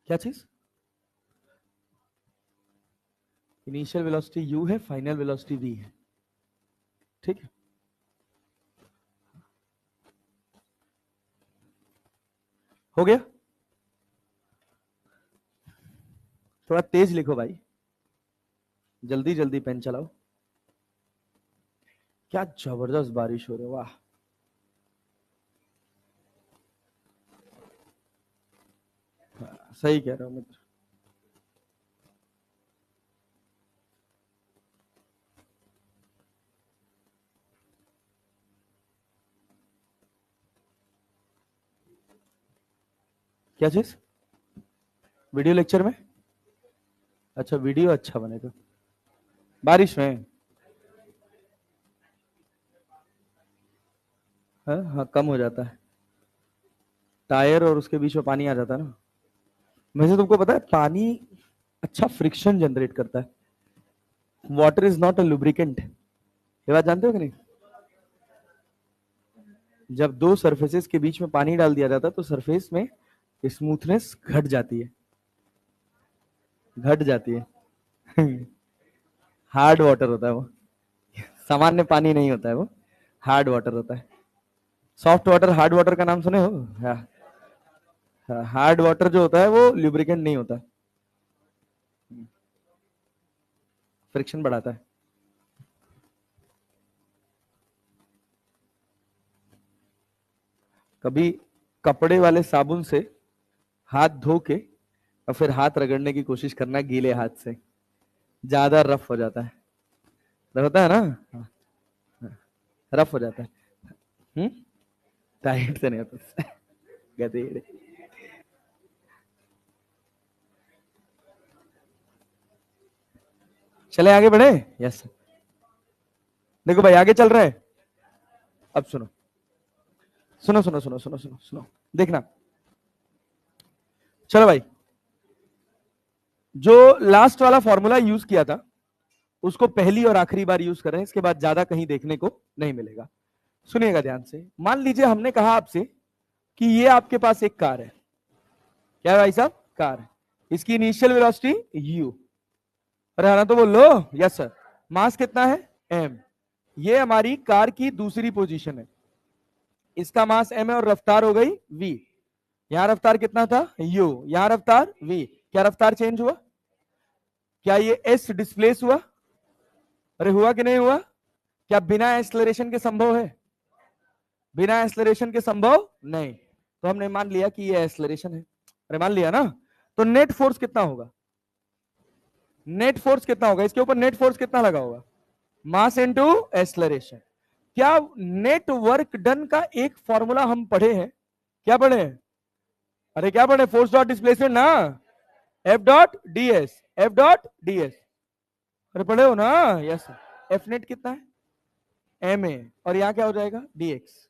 क्या चीज? इनिशियल वेलोसिटी u है, फाइनल वेलोसिटी v है, ठीक है। हो गया? थोड़ा तेज लिखो भाई, जल्दी जल्दी पेन चलाओ। क्या जबरदस्त बारिश हो रही है, वाह। सही कह रहे हो मित्र। क्या चीज? वीडियो लेक्चर में? अच्छा, वीडियो अच्छा बनेगा बारिश में? हाँ हाँ, कम हो जाता है, टायर और उसके बीच में पानी आ जाता है ना। वैसे तुमको पता है पानी अच्छा फ्रिक्शन जनरेट करता है। Water is not a lubricant, ये बात जानते हो कि नहीं? जब दो सरफेसेस के बीच में पानी डाल दिया जाता है तो सरफेस में स्मूथनेस घट जाती है, घट जाती है। हार्ड वाटर होता है वो, सामान्य पानी नहीं होता है वो, हार्ड वाटर होता है। सॉफ्ट वाटर हार्ड वाटर का नाम सुने हो? हार्ड वाटर जो होता है वो लुब्रिकेंट नहीं होता, फ्रिक्शन बढ़ाता है। कभी कपड़े वाले साबुन से हाथ धो के और फिर हाथ रगड़ने की कोशिश करना गीले हाथ से, ज्यादा रफ हो जाता है। होता है ना? हाँ, रफ हो जाता है। हम्म, टाइट से नहीं होता। गधेड़े। चले आगे बढ़े? यस। देखो भाई आगे चल रहा है। अब सुनो सुनो सुनो सुनो सुनो सुनो सुनो, देखना। चलो भाई, जो लास्ट वाला फॉर्मूला यूज किया था उसको पहली और आखिरी बार यूज कर रहे हैं, इसके बाद ज्यादा कहीं देखने को नहीं मिलेगा। सुनिएगा ध्यान से। मान लीजिए हमने कहा आपसे कि ये आपके पास एक कार है। क्या है भाई साहब? कार है। इसकी इनिशियल वेलोसिटी u। अरे हाँ ना तो बोलो। Yes sir. मास कितना है? m। ये हमारी कार की दूसरी पोजीशन है, इसका मास m है और रफ्तार हो गई v। यहां रफ्तार कितना था u, यहां रफ्तार v। क्या रफ्तार चेंज हुआ? क्या ये s डिस्प्लेस हुआ? अरे हुआ कि नहीं हुआ? क्या बिना एक्सलरेशन के संभव है? बिना एक्सलरेशन के संभव नहीं। तो हमने मान लिया कि ये एक्सलरेशन है, अरे मान लिया ना। तो नेट फोर्स कितना होगा? नेट फोर्स कितना होगा? इसके ऊपर नेट फोर्स कितना लगा होगा? Mass into acceleration. क्या नेट वर्क डन का एक फॉर्मूला हम पढ़े हैं? क्या पढ़े हैं? अरे क्या पढ़े? फोर्स डॉट डिस्प्लेसमेंट ना, F dot D S, F dot D S. अरे पढ़े हो ना? यस। एफ नेट कितना है? एम ए, और यहां क्या हो जाएगा? D x.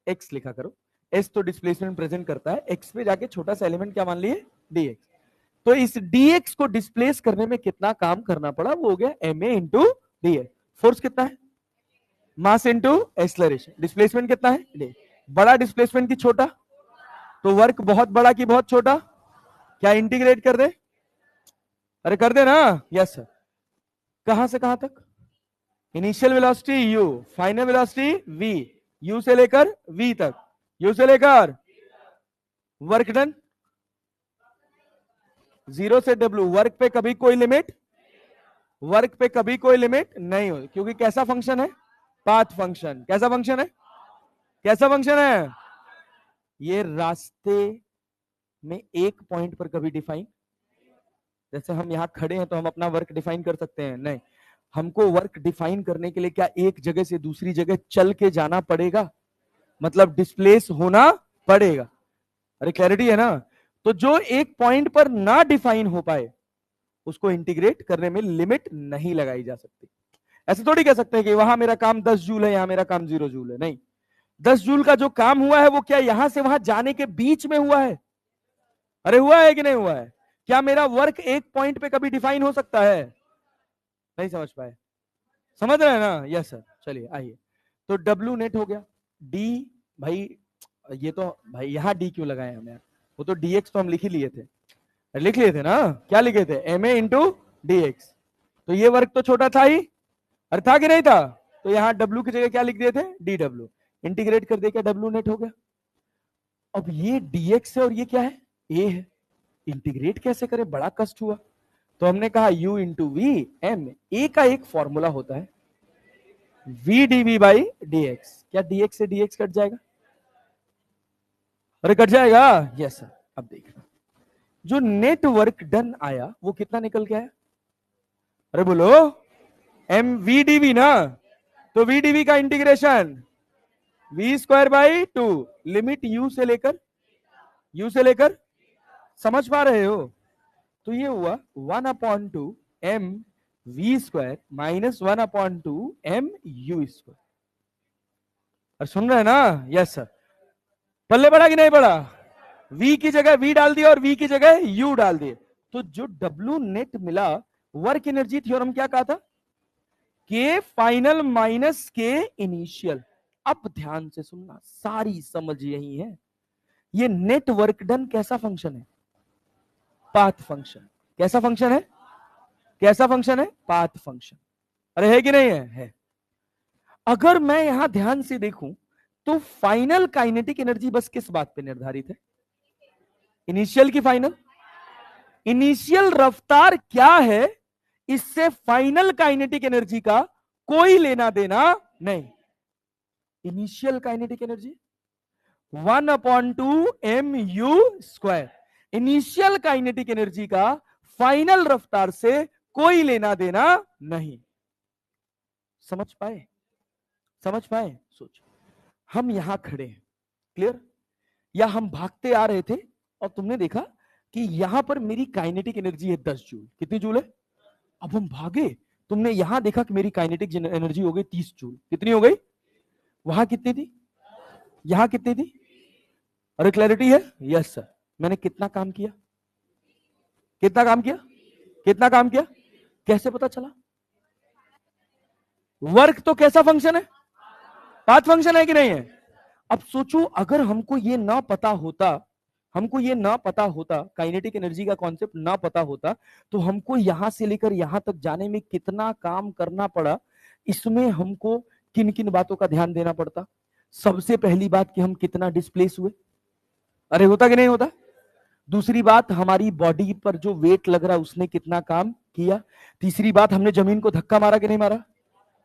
एक्स लिखा करो, एस तो डिस्प्लेसमेंट प्रेजेंट करता है, एक्स पे जाके छोटा सा एलिमेंट क्या मान लिए? D X. तो इस dx को डिस्प्लेस करने में कितना काम करना पड़ा? वो हो गया ma into D x. Force कितना है? Mass into acceleration. डिस्प्लेसमेंट कितना है? d। बड़ा डिस्प्लेसमेंट की छोटा? तो वर्क बहुत बड़ा की बहुत छोटा? क्या इंटीग्रेट कर दे? अरे कर दे ना। Yes sir. कहां से कहां तक? Initial velocity u, final velocity v, u से लेकर v तक, u से लेकर वर्क डन 0 से w। वर्क पे कभी कोई लिमिट, वर्क पे कभी कोई लिमिट नहीं हो, क्योंकि कैसा फंक्शन है? Path function. कैसा फंक्शन है? कैसा फंक्शन है? ये रास्ते में एक पॉइंट पर कभी डिफाइन, जैसे हम यहां खड़े हैं तो हम अपना वर्क डिफाइन कर सकते हैं? नहीं। हमको वर्क डिफाइन करने के लिए क्या एक जगह से दूसरी जगह चल के जाना पड़ेगा? मतलब डिस्प्लेस होना पड़ेगा। अरे क्लैरिटी है ना? तो जो एक पॉइंट पर ना डिफाइन हो पाए उसको इंटीग्रेट करने में लिमिट नहीं लगाई जा सकती। ऐसे थोड़ी कह सकते हैं कि वहां मेरा काम 10 जूल है, यहां मेरा काम 0 जूल है। नहीं, 10 जूल का जो काम हुआ है वो क्या यहां से वहां जाने के बीच में हुआ है? अरे हुआ है कि नहीं हुआ है? क्या मेरा वर्क एक पॉइंट पे कभी डिफाइन हो सकता है? नहीं समझ पाए? समझ रहे हैं ना? Yes sir. चलिए आइए, तो डब्ल्यू नेट हो गया। डी, भाई ये तो भाई यहां डी क्यों लगाए हमें? वो तो डी एक्स तो हम लिख ही लिए थे, लिख लिए थे ना। क्या लिखे थे? M A into D X. तो ये वर्क तो छोटा था ही, अरे था कि नहीं था? तो यहां डब्ल्यू की जगह क्या लिख दिए थे? D W. इंटीग्रेट कर दिया, क्या डब्ल्यू नेट हो गया। अब ये dx है और ये क्या है? a है। इंटीग्रेट कैसे करें? बड़ा कष्ट हुआ। तो हमने कहा u इंटू वी एम, ए का एक फॉर्मूला होता है v dv बाई dx। क्या dx से dx कट जाएगा? अरे कट जाएगा। Yes sir. अब देखना, जो नेटवर्क डन आया वो कितना निकल के आया? अरे बोलो, एम वी डीवी ना। तो वी डीवी का integration V square by 2, limit U से लेकर, समझ पा रहे हो? तो ये हुआ 1/2 M V square minus 1/2 M U square. और सुन रहे हैं ना? Yes sir. पल्ले पड़ा कि नहीं पड़ा? v की जगह v डाल दिया और v की जगह u डाल दिए। तो जो w नेट मिला, वर्क एनर्जी थ्योरम क्या कहा था? के फाइनल माइनस के इनिशियल। अब ध्यान से सुनना, सारी समझ यही है। ये नेट वर्क डन कैसा फंक्शन है? Path function. कैसा फंक्शन है? कैसा फंक्शन है? Path function. अरे है कि नहीं है? है। अगर मैं यहां ध्यान से देखूं तो फाइनल काइनेटिक एनर्जी बस किस बात पे निर्धारित है? इनिशियल की फाइनल। इनिशियल रफ्तार क्या है, इससे फाइनल काइनेटिक एनर्जी का कोई लेना देना नहीं। Initial kinetic energy 1/2 M U square. Initial kinetic energy का फाइनल रफ्तार से कोई लेना देना नहीं। समझ पाए? समझ पाए? सोच, हम यहां खड़े हैं, क्लियर? या हम भागते आ रहे थे और तुमने देखा कि यहां पर मेरी काइनेटिक एनर्जी है 10 जूल। कितनी जूल है? अब हम भागे, तुमने यहां देखा कि मेरी काइनेटिक एनर्जी हो गई 30 जूल। कितनी हो गई? वहां कितनी थी? यहां कितनी थी? अरे क्लैरिटी है? Yes sir. मैंने कितना काम किया? कितना काम किया? कितना काम किया? कैसे पता चला? वर्क तो कैसा फंक्शन है? पाथ फंक्शन है कि नहीं है? अब सोचो, अगर हमको ये ना पता होता, हमको ये ना पता होता, काइनेटिक एनर्जी का कॉन्सेप्ट ना पता होता, तो हमको यहां से लेकर यहां तक जाने में कितना काम करना पड़ा। इसमें हमको किन किन बातों का ध्यान देना पड़ता? सबसे पहली बात कि हम कितना डिस्प्लेस हुए, अरे होता कि नहीं होता? दूसरी बात, हमारी बॉडी पर जो वेट लग रहा है उसने कितना काम किया। तीसरी बात, हमने जमीन को धक्का मारा कि नहीं मारा?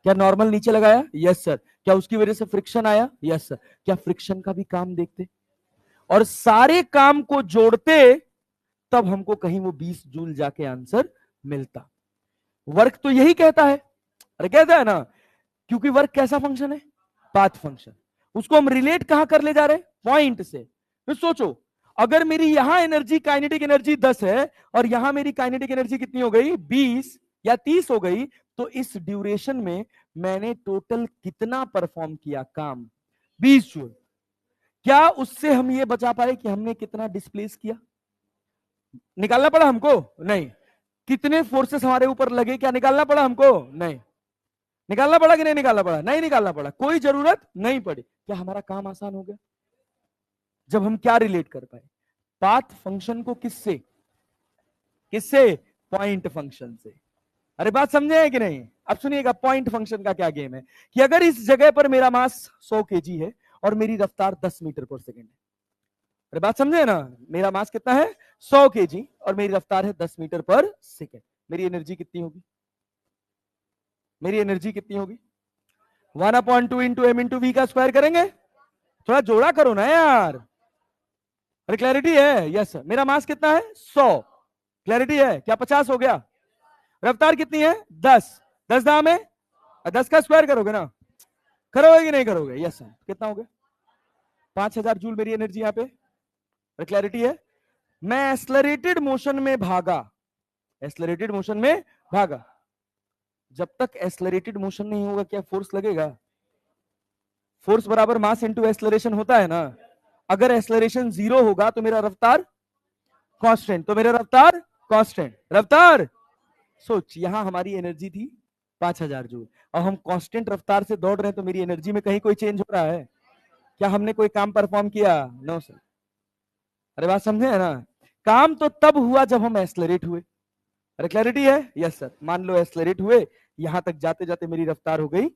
क्या नॉर्मल नीचे लगाया? Yes sir. क्या उसकी वजह से फ्रिक्शन आया? Yes sir. क्या फ्रिक्शन का भी काम देखते और सारे काम को जोड़ते, तब हमको कहीं वो 20 जूल जाके आंसर मिलता। वर्क तो यही कहता है, अरे कहता है ना, क्योंकि वर्क कैसा फंक्शन है? Path function. उसको हम रिलेट कहां कर ले जा रहे हैं? पॉइंट से। फिर सोचो, अगर मेरी यहां एनर्जी, काइनेटिक एनर्जी 10 है और यहां मेरी काइनेटिक एनर्जी कितनी हो गई? 20 या 30 हो गई, तो इस ड्यूरेशन में मैंने टोटल कितना परफॉर्म किया काम? 20 जूल। क्या उससे हम ये बचा पाए कि हमने कितना डिस्प्लेस किया? निकालना पड़ा हमको? नहीं। कितने फोर्सेस हमारे ऊपर लगे, क्या निकालना पड़ा हमको? नहीं। निकालना पड़ा कि नहीं निकालना पड़ा? नहीं निकालना पड़ा, कोई जरूरत नहीं पड़ी। क्या हमारा काम आसान हो गया? जब हम क्या रिलेट कर पाए? पाथ फंक्शन को किससे? किससे? पॉइंट फंक्शन से। अरे बात समझे है कि नहीं? अब सुनिएगा, पॉइंट फंक्शन का क्या गेम है कि अगर इस जगह पर मेरा मास 100 केजी है और मेरी रफ्तार 10 मीटर पर सेकेंड है। अरे बात समझे ना, मेरा मास कितना है? 100 केजी और मेरी रफ्तार है 10 मीटर पर सेकेंड। मेरी एनर्जी कितनी होगी? मेरी एनर्जी कितनी होगी? 1/2 इंटू एम इंटू वी का स्क्वायर करेंगे। थोड़ा जोड़ा करो ना यार। अरे क्लैरिटी है? Yes sir. मेरा मास कितना है? 100। क्लैरिटी है? क्या 50 हो गया? रफ्तार कितनी है? 10। 10 दाम है, 10 का स्क्वायर करोगे ना? करोगे कि नहीं करोगे? Yes sir. कितना हो गया? 5000 जूल मेरी एनर्जी यहाँ पे। क्लैरिटी है? मैं एक्सलरेटेड मोशन में भागा, एक्सलरेटेड मोशन में भागा। जब तक एक्सलरेटेड मोशन नहीं होगा, क्या फोर्स लगेगा? फोर्स बराबर मास इंटू एक्सलरेशन होता है ना। अगर एक्सलरेशन 0 होगा तो मेरा रफ्तार कांस्टेंट, तो मेरा रफ्तार कांस्टेंट, रफ्तार। सोच, यहां हमारी एनर्जी थी 5000 जूल और हम कांस्टेंट रफ्तार से दौड़ रहे हैं, तो मेरी एनर्जी में कहीं कोई चेंज हो रहा है? क्या हमने कोई काम परफॉर्म किया? No sir. अरे बात समझे है ना? काम तो तब हुआ जब हम एक्सलरेट हुए। अरे क्लैरिटी है? Yes sir. मान लो एक्सलरेट हुए, यहां तक जाते जाते मेरी रफ्तार हो गई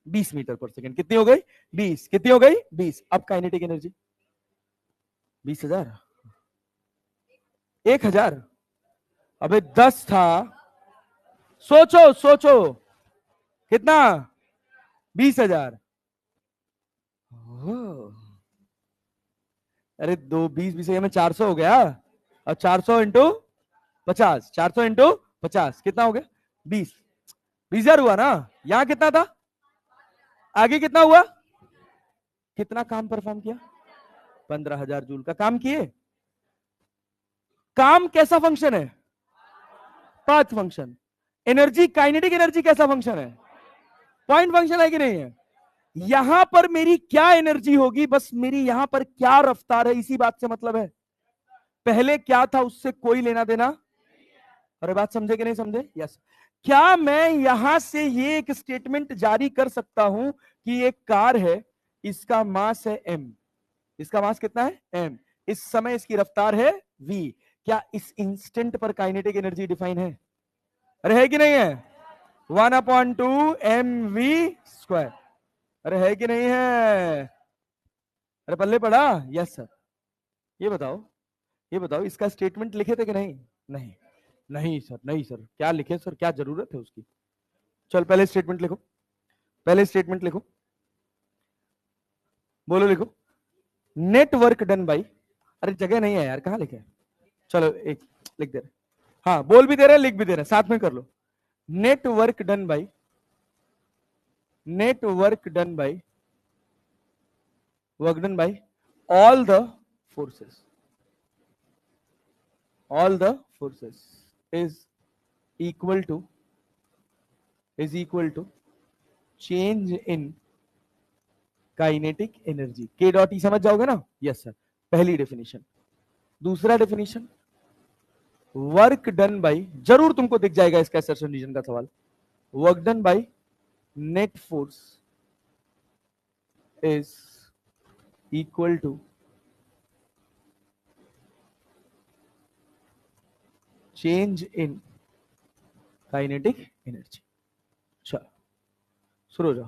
20 मीटर पर सेकेंड। कितनी हो गई? 20। कितनी हो गई? 20। अब काइनेटिक एनर्जी 20,000, 1,000, अबे 10 था। सोचो सोचो, कितना? 20,000। अरे दो 20 में 400 हो गया। और 400 इंटू 50, 400 इंटू 50 कितना हो गया? 20। 20,000 हुआ ना? यहां कितना था? आगे कितना हुआ? कितना काम परफॉर्म किया? 15,000 जूल का काम किए। काम कैसा फंक्शन है? Path function. Energy, kinetic energy कैसा फंक्शन है? पॉइंट फंक्शन है कि नहीं है? यहां पर मेरी क्या एनर्जी होगी, बस मेरी यहां पर क्या रफ्तार है, इसी बात से मतलब है। पहले क्या था उससे कोई लेना देना। अरे बात समझे कि नहीं समझे? यस। क्या मैं यहां से ये एक स्टेटमेंट जारी कर सकता हूं कि एक कार है, इसका मास है m, इसका मास कितना है? m, इस समय इसकी रफ्तार है v। क्या इस इंस्टेंट पर काइनेटिक एनर्जी डिफाइन है? अरे है कि नहीं है? 1/2 mv स्क्वायर। अरे है कि नहीं है? अरे पल्ले पड़ा? Yes sir. ये बताओ, ये बताओ, इसका स्टेटमेंट लिखे थे कि नहीं? नहीं। नहीं सर, नहीं सर। क्या लिखे सर? क्या जरूरत है उसकी? चल पहले स्टेटमेंट लिखो, पहले स्टेटमेंट लिखो, बोलो लिखो। नेट वर्क डन बाई, अरे जगह नहीं है यार, कहां लिखे? चलो एक लिख दे रहे, हाँ बोल भी दे रहे लिख भी दे रहे, साथ में कर लो। Net work done by, net work done by, work done by all the forces, all the forces is equal to, is equal to change in kinetic energy. K dot E समझ जाओगे ना? Yes sir. पहली definition. दूसरा definition, work done by, जरूर तुमको दिख जाएगा इसका असर्शन रीजन का सवाल। Work done by net force is equal to change in kinetic energy. चलो शुरू हो जाओ।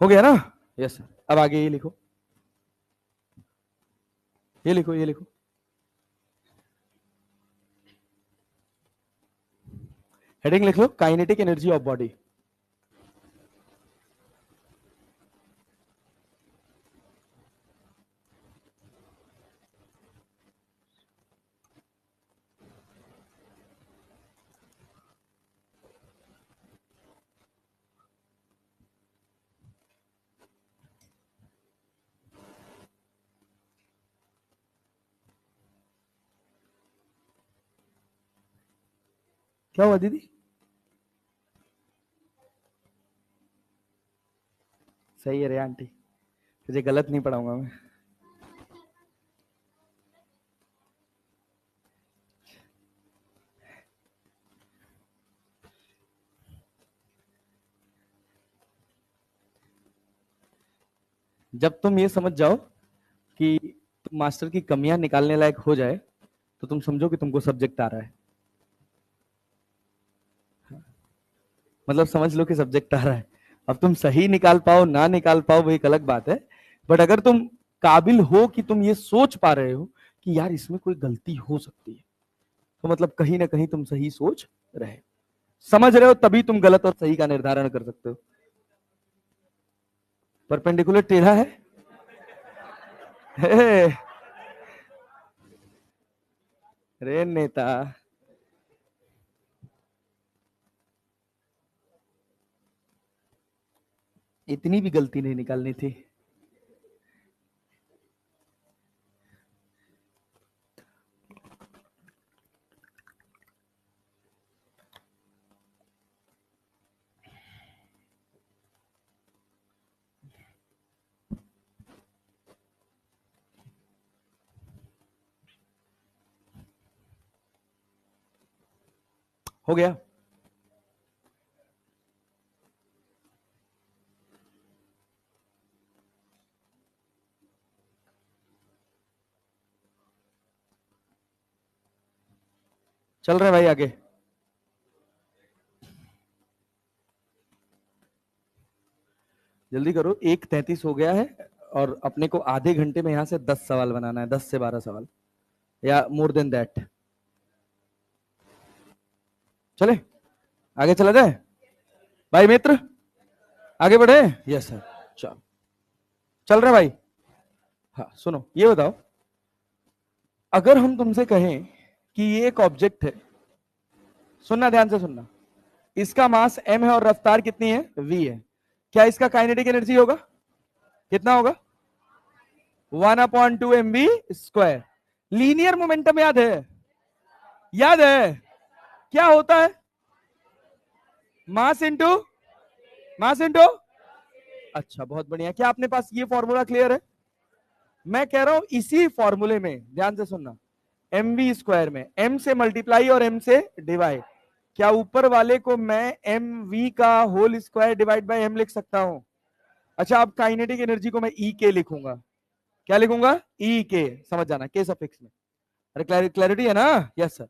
हो गया ना? Yes sir. अब आगे ये लिखो, ये लिखो, ये लिखो। हेडिंग लिख लो, काइनेटिक एनर्जी ऑफ बॉडी। क्या हुआ दीदी? सही है रे आंटी, तुझे गलत नहीं पढ़ाऊंगा मैं। जब तुम ये समझ जाओ कि तुम मास्टर की कमियां निकालने लायक हो जाए तो तुम समझो कि तुमको सब्जेक्ट आ रहा है। मतलब समझ लो कि सब्जेक्ट आ रहा है। अब तुम सही निकाल पाओ ना निकाल पाओ वो एक अलग बात है, बट अगर तुम काबिल हो कि तुम ये सोच पा रहे हो कि यार इसमें कोई गलती हो सकती है, तो मतलब कहीं ना कहीं तुम सही सोच रहे, समझ रहे हो, तभी तुम गलत और सही का निर्धारण कर सकते हो। परपेंडिकुलर टेढ़ा है, हे, रे नेता। इतनी भी गलती नहीं निकालनी थी। हो गया? चल रहे भाई आगे। जल्दी करो, 1:33 हो गया है और अपने को आधे घंटे में यहां से 10 सवाल बनाना है, 10 से 12 सवाल या मोर देन दैट। चले आगे चला जाए भाई मित्र, आगे बढ़े। यस सर, चल चल रहे भाई। हाँ सुनो, ये बताओ, अगर हम तुमसे कहें कि ये एक ऑब्जेक्ट है, सुनना ध्यान से सुनना, इसका मास m है और रफ्तार कितनी है, v है, क्या इसका काइनेटिक एनर्जी होगा? कितना होगा? 1/2 mv²। लीनियर मोमेंटम याद है? याद है क्या होता है? Mass into mass into. अच्छा बहुत बढ़िया, क्या आपने पास ये फॉर्मूला क्लियर है? मैं कह रहा हूं इसी फॉर्मूले में ध्यान से सुनना, mv² में m से मल्टीप्लाई और m से डिवाइड, क्या ऊपर वाले को मैं mv का whole square divide by m लिख सकता हूं? अच्छा, अब काइनेटिक एनर्जी को मैं ई के लिखूंगा। क्या लिखूंगा? ई के, समझ जाना, के सफिक्स में। अरे क्लैरिटी है ना? Yes sir.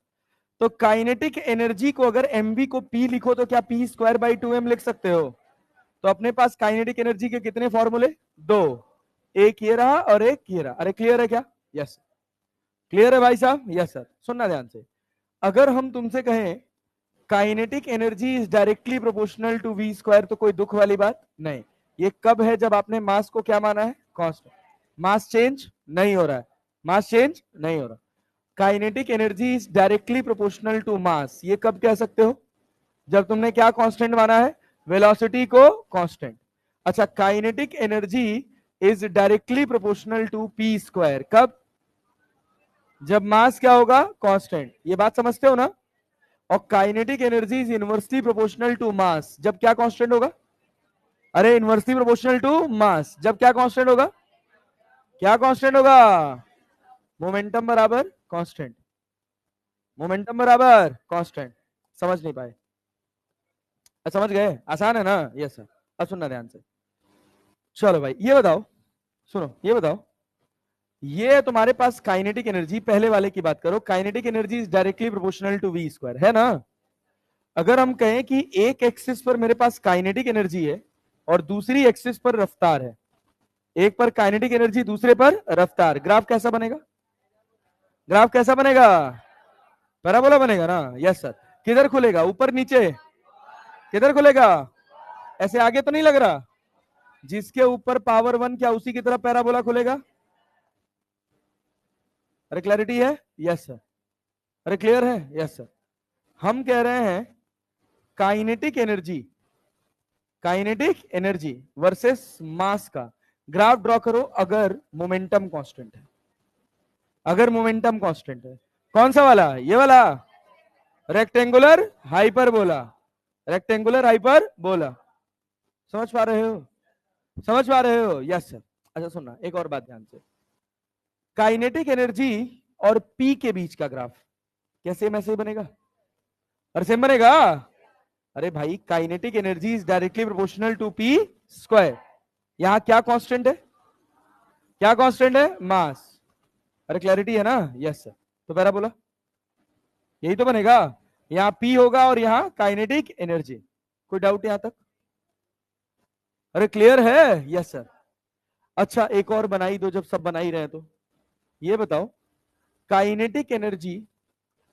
तो काइनेटिक एनर्जी को अगर mv को p लिखो तो क्या p²/2m लिख सकते हो? तो अपने पास काइनेटिक एनर्जी के कितने फॉर्मूले? दो, एक ये रहा और एक ये रहा। अरे क्लियर है क्या? यस क्लियर है भाई साहब? Yes sir. सुनना ध्यान से, अगर हम तुमसे कहें kinetic energy is directly proportional to v², तो कोई दुख वाली बात नहीं। ये कब है? जब आपने मास को क्या माना है? कांस्टेंट। मास चेंज नहीं हो रहा है, मास चेंज नहीं हो रहा। Kinetic energy is directly proportional to mass, ये कब कह सकते हो? जब तुमने क्या कांस्टेंट माना है? वेलोसिटी को कांस्टेंट। अच्छा, kinetic energy is directly proportional to p², कब? जब मास क्या होगा? कांस्टेंट। ये बात समझते हो ना? और kinetic energy is inversely proportional to mass, जब क्या कांस्टेंट होगा? अरे इनवर्सली प्रोपोर्शनल टू मास, जब क्या कांस्टेंट होगा? क्या कांस्टेंट होगा? मोमेंटम बराबर कांस्टेंट। मोमेंटम बराबर कांस्टेंट। समझ नहीं पाए? समझ गए? आसान है ना? Yes sir. अब सुनना ध्यान से, चलो भाई ये बताओ, सुनो ये बताओ, ये तुम्हारे पास काइनेटिक एनर्जी, पहले वाले की बात करो, kinetic energy is directly proportional to v², है ना? अगर हम कहें कि एक एक्सिस पर मेरे पास काइनेटिक एनर्जी है और दूसरी एक्सिस पर रफ्तार है। एक पर काइनेटिक एनर्जी, दूसरे पर रफ्तार। ग्राफ कैसा बनेगा? ग्राफ कैसा बनेगा? पैराबोला बनेगा ना? Yes sir. किधर खुलेगा? ऊपर नीचे? किधर खुलेगा? ऐसे आगे तो नहीं लग रहा? जिसके ऊपर पावर 1 क्या उसी की तरफ पैराबोला खुलेगा? अरे क्लैरिटी है? Yes sir. अरे क्लियर है? Yes sir. हम कह रहे हैं काइनेटिक एनर्जी वर्सेस मास का ग्राफ ड्रॉ करो अगर मोमेंटम कांस्टेंट है। अगर मोमेंटम कांस्टेंट है, कौन सा वाला? ये वाला रेक्टेंगुलर हाइपरबोला। Rectangular hyperbola. समझ पा रहे हो? समझ पा रहे हो? Yes sir. अच्छा सुनना, एक और बात ध्यान से। काइनेटिक एनर्जी और पी के बीच का ग्राफ क्या सेम ऐसे ही बनेगा? और सेम बनेगा? अरे भाई, kinetic energy is directly proportional to P square. यहां क्या कांस्टेंट है? क्या कांस्टेंट है? मास। अरे क्लैरिटी है ना? Yes sir. तो पैराबोला यही तो बनेगा। यहां पी होगा और यहां काइनेटिक एनर्जी। कोई डाउट यहां तक? अरे क्लियर है? Yes sir. अच्छा एक और बनाई दो, जब सब बना ही रहे तो ये बताओ, काइनेटिक एनर्जी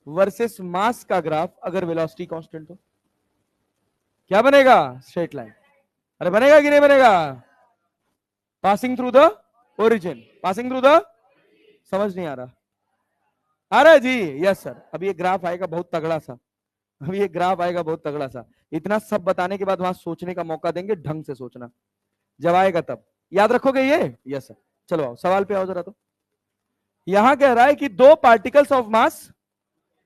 वर्सेस मास का ग्राफ अगर वेलोसिटी कांस्टेंट हो क्या बनेगा? Straight line. अरे बनेगा कि नहीं बनेगा? Passing through the origin. Passing through the, समझ नहीं आ रहा? आ रहा है जी? Yes sir. अब ये ग्राफ आएगा बहुत तगड़ा सा। अब ये ग्राफ आएगा बहुत तगड़ा सा। इतना सब बताने के बाद वहां सोचने का मौका देंगे, ढंग से सोचना। जब आएगा तब याद रखोगे ये? Yes sir. चलो आओ सवाल पे आओ जरा। तो यहां कह रहा है कि दो particles of mass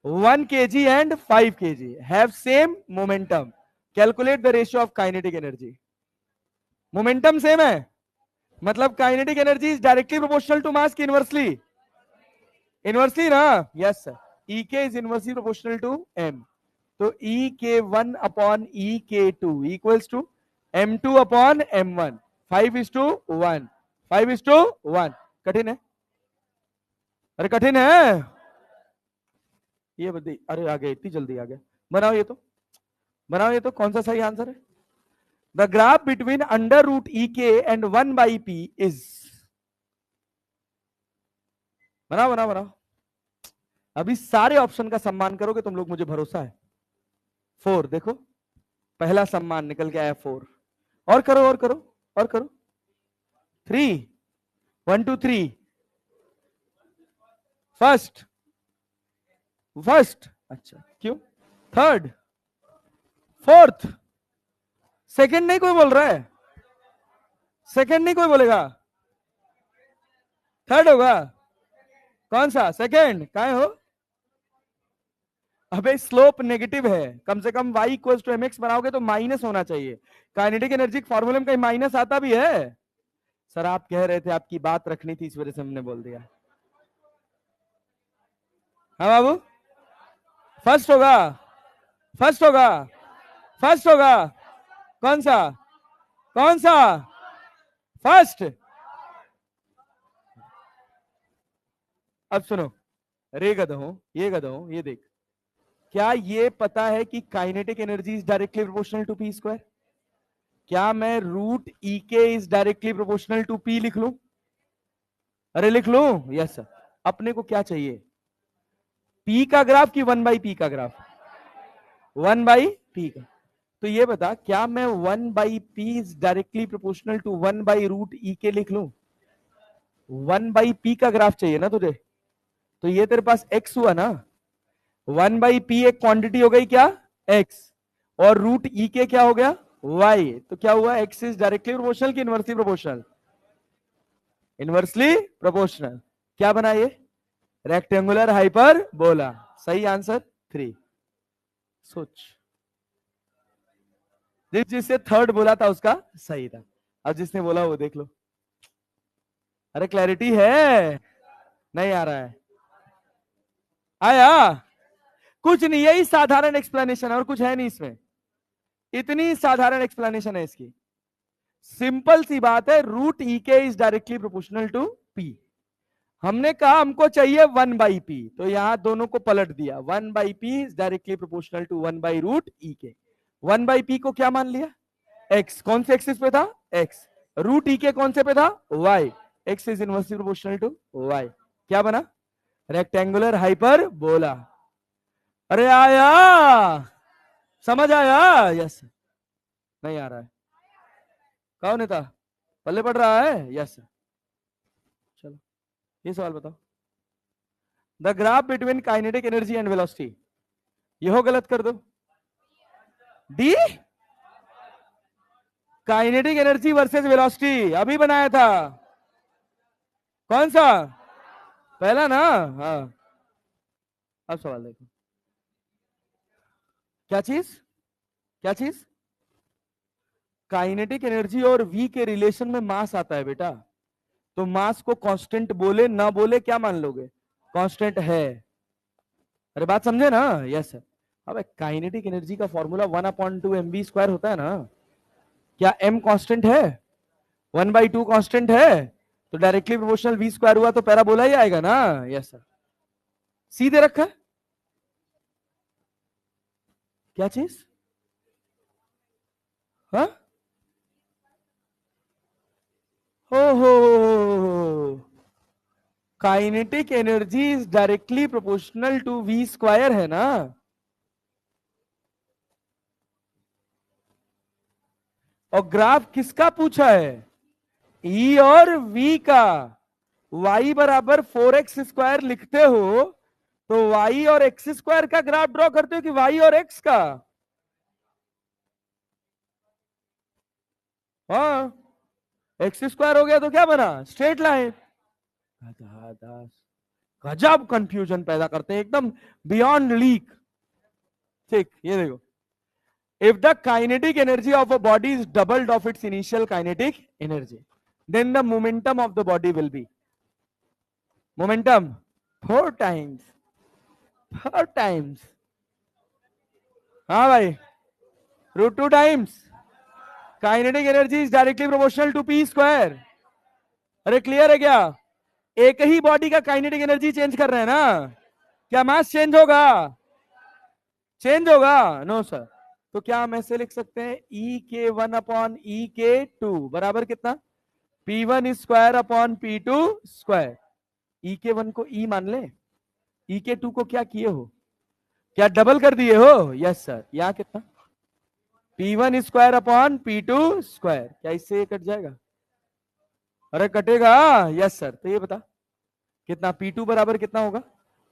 1 kg and 5 kg have same momentum. Calculate the ratio of kinetic energy. Momentum same है, मतलब kinetic energy is directly proportional to mass की इनवर्सली? इनवर्सली ना? Yes sir. E K is inversely proportional to M. तो E के 1 upon ई के 2 equals to m2 upon m1। 5:1। 5:1। कठिन है? अरे कठिन है ये बता। अरे आ गया, इतनी जल्दी आ गया। बनाओ ये तो, बनाओ ये तो। कौन सा सही आंसर है? The graph between under root E K and 1/p is. बनाओ बनाओ बनाओ। अभी सारे ऑप्शन का सम्मान करोगे तुम लोग, मुझे भरोसा है। 4 देखो, पहला सम्मान निकल के आया 4। और करो और करो और करो। 3, 1 2 3। First, first. अच्छा क्यों? Third, fourth. सेकंड नहीं कोई बोल रहा है? सेकंड नहीं कोई बोलेगा? थर्ड होगा? कौन सा सेकंड? काहे हो? अबे स्लोप नेगेटिव है, कम से कम y इक्वल टू mx बनाओगे तो माइनस होना चाहिए। काइनेटिक एनर्जी के फॉर्मूले में कहीं माइनस आता भी है? सर आप कह रहे थे आपकी बात रखनी थी, इस वजह से हमने बोल दिया। हाँ बाबू, फर्स्ट होगा, फर्स्ट होगा, फर्स्ट होगा। कौन सा? कौन सा? फर्स्ट। अब सुनो, रे गधों, ये गधों, ये देख, क्या ये पता है कि kinetic energy is directly proportional to P square? क्या मैं root E K is directly proportional to P लिख लूं? अरे लिख लूं? Yes sir. अपने को क्या चाहिए? पी का ग्राफ कि 1/p का ग्राफ? 1/p का। तो ये बता, क्या मैं 1/p is directly proportional to 1/√e के लिख लूं? 1/p का ग्राफ चाहिए ना तुझे? तो ये तेरे पास x हुआ ना? 1/p एक क्वांटिटी हो गई क्या? x। और रूट ई के क्या हो गया? y। तो क्या हुआ? x इज डायरेक्टली प्रोपोर्शनल कि इनवर्सली प्रोपोर्शनल? Inversely proportional. क्या बना ये? Rectangular hyperbola. सही आंसर 3। सोच, जिससे थर्ड बोला था उसका सही था। अब जिसने बोला वो देख लो। अरे क्लैरिटी है? नहीं आ रहा है? आया? कुछ नहीं, यही साधारण एक्सप्लेनेशन है और कुछ है नहीं इसमें। इतनी साधारण एक्सप्लेनेशन है इसकी। सिंपल सी बात है, root E K is directly proportional to P. हमने कहा हमको चाहिए 1/p, तो यहां दोनों को पलट दिया। 1/p is directly proportional to 1/√e के। 1/p को क्या मान लिया? एक्स कौन से एक्सिस पे था? एक्स। रूट ई के कौन से पे था? Y. X is inversely proportional to Y. क्या बना? रेक्टेंगुलर हाइपर बोला। अरे आया, समझ आया? यस। नहीं आ रहा है? कौन नेता पल्ले पड़ रहा है? यस। चलो ये सवाल बताओ। The graph between kinetic energy and velocity, ये हो गलत कर दो। D kinetic energy versus velocity अभी बनाया था। कौन सा? पहला ना? हाँ। अब सवाल देखो। क्या चीज? क्या चीज? काइनेटिक एनर्जी और वी के रिलेशन में मास आता है बेटा। तो मास को कांस्टेंट बोले ना बोले क्या मान लोगे? कांस्टेंट है। अरे बात समझे ना? Yes sir. अब काइनेटिक एनर्जी का फॉर्मूला 1/2 mv² होता है ना? क्या m कांस्टेंट है? 1/2 कांस्टेंट है, तो डायरेक्टली प्रोपोर्शनल v² हुआ तो पैराबोला ही आएगा ना? Yes sir. सीधे रखा है। क्या चीज? हाँ? हो kinetic energy is directly proportional to v² है ना? और ग्राफ किसका पूछा है? ई और v का। y बराबर 4x² लिखते हो तो y और x² का ग्राफ ड्रॉ करते हो कि y और x का? हाँ, x² हो गया तो क्या बना? Straight line. गजब कंफ्यूजन पैदा करते हैं, एकदम बियॉन्ड लीक। ठीक, ये देखो। If the kinetic energy of a body is doubled of its initial kinetic energy, then the momentum of the body will be momentum 4 times, 4 times। हाँ भाई, √2 times। Kinetic energy is directly proportional to p²। अरे clear है क्या? एक ही body का kinetic energy change कर रहे हैं ना? क्या मास चेंज होगा? चेंज होगा? No sir. तो क्या हम ऐसे लिख सकते हैं E k 1/E k 2 बराबर कितना? p1² upon p2²। E k 1 को E मान ले, E k 2 को क्या किए हो? क्या डबल कर दिए हो? Yes sir. यहाँ कितना? p1² upon p2²। क्या इससे ये कट जाएगा? अरे कटेगा। Yes sir. तो ये बता कितना p2 बराबर कितना होगा?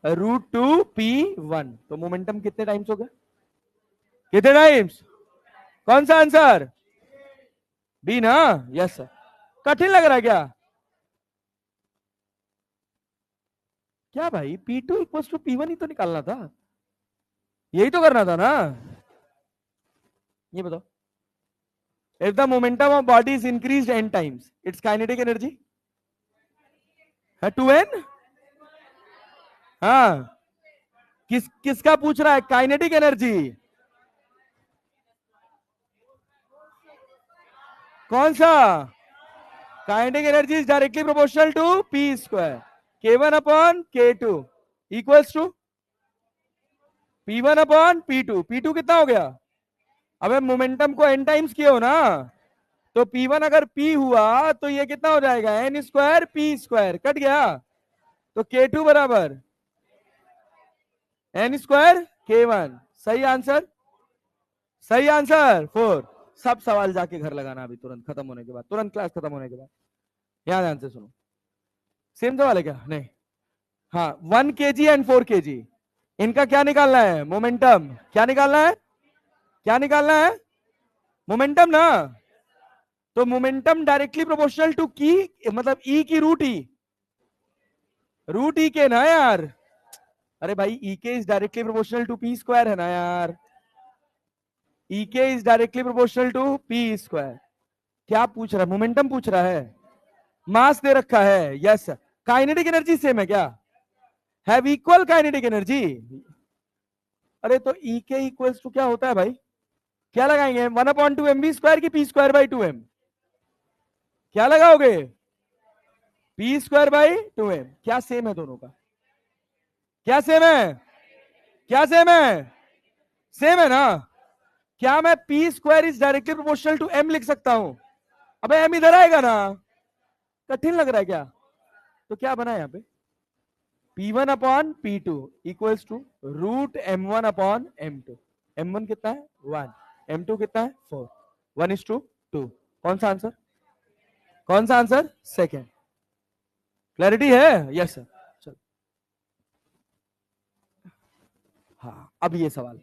√2p1। तो मोमेंटम कितने टाइम्स होगा? कितने टाइम्स? कौन सा आंसर? बी ना? Yes sir. कठिन लग रहा है क्या? क्या भाई, p2 = p1 ही तो निकालना था, यही तो करना था ना? ये बताओ। If the momentum of body is increased n times, its kinetic energy है 2n। हाँ, किसका पूछ रहा है? Kinetic energy. कौन सा? Kinetic energy is directly proportional to p²। k1/k2 equals to p1/p2। p2 कितना हो गया? अबे मोमेंटम को n टाइम्स किए हो ना, तो p1 अगर p हुआ तो ये कितना हो जाएगा? n² p²। कट गया। तो k2 बराबर n² k1। सही आंसर। सही आंसर 4। सब सवाल जाके घर लगाना अभी, तुरंत खत्म होने के बाद, तुरंत क्लास खत्म होने के बाद। यहाँ ध्यान से सुनो। सेम सवाल है क्या? नहीं। हाँ, 1 kg एंड 4 kg, इनका क्या निकालना है? मोमेंटम। क्या निकालना है? क्या निकालना है? मोमेंटम ना? तो मोमेंटम डायरेक्टली प्रोपोर्शनल टू की, मतलब ई की √e। √e के ना यार। अरे भाई, ई K is directly proportional to p² है ना यार। ई K is directly proportional to p²। क्या पूछ रहा है? मोमेंटम पूछ रहा है। मास दे रखा है। यस। काइनेटिक एनर्जी सेम है क्या? Have equal kinetic energy. अरे तो ई के इक्वल्स टू क्या होता है भाई? क्या लगाएंगे? 1/2mv² की p²/2m? क्या लगाओगे? p²/2m। क्या सेम है दोनों का? क्या सेम है? क्या सेम है? सेम है ना? क्या मैं P square is directly proportional to M लिख सकता हूं? अबे एम इधर आएगा ना, कठिन लग रहा है क्या? तो क्या बना यहां पे, P1 upon P2 equals to root M1 upon M2। M1 कितना है 1, M2 कितना है 4, 1:2। कौन सा आंसर, कौन सा आंसर? सेकेंड। क्लैरिटी है? Yes sir. चलो हाँ, अब ये सवाल,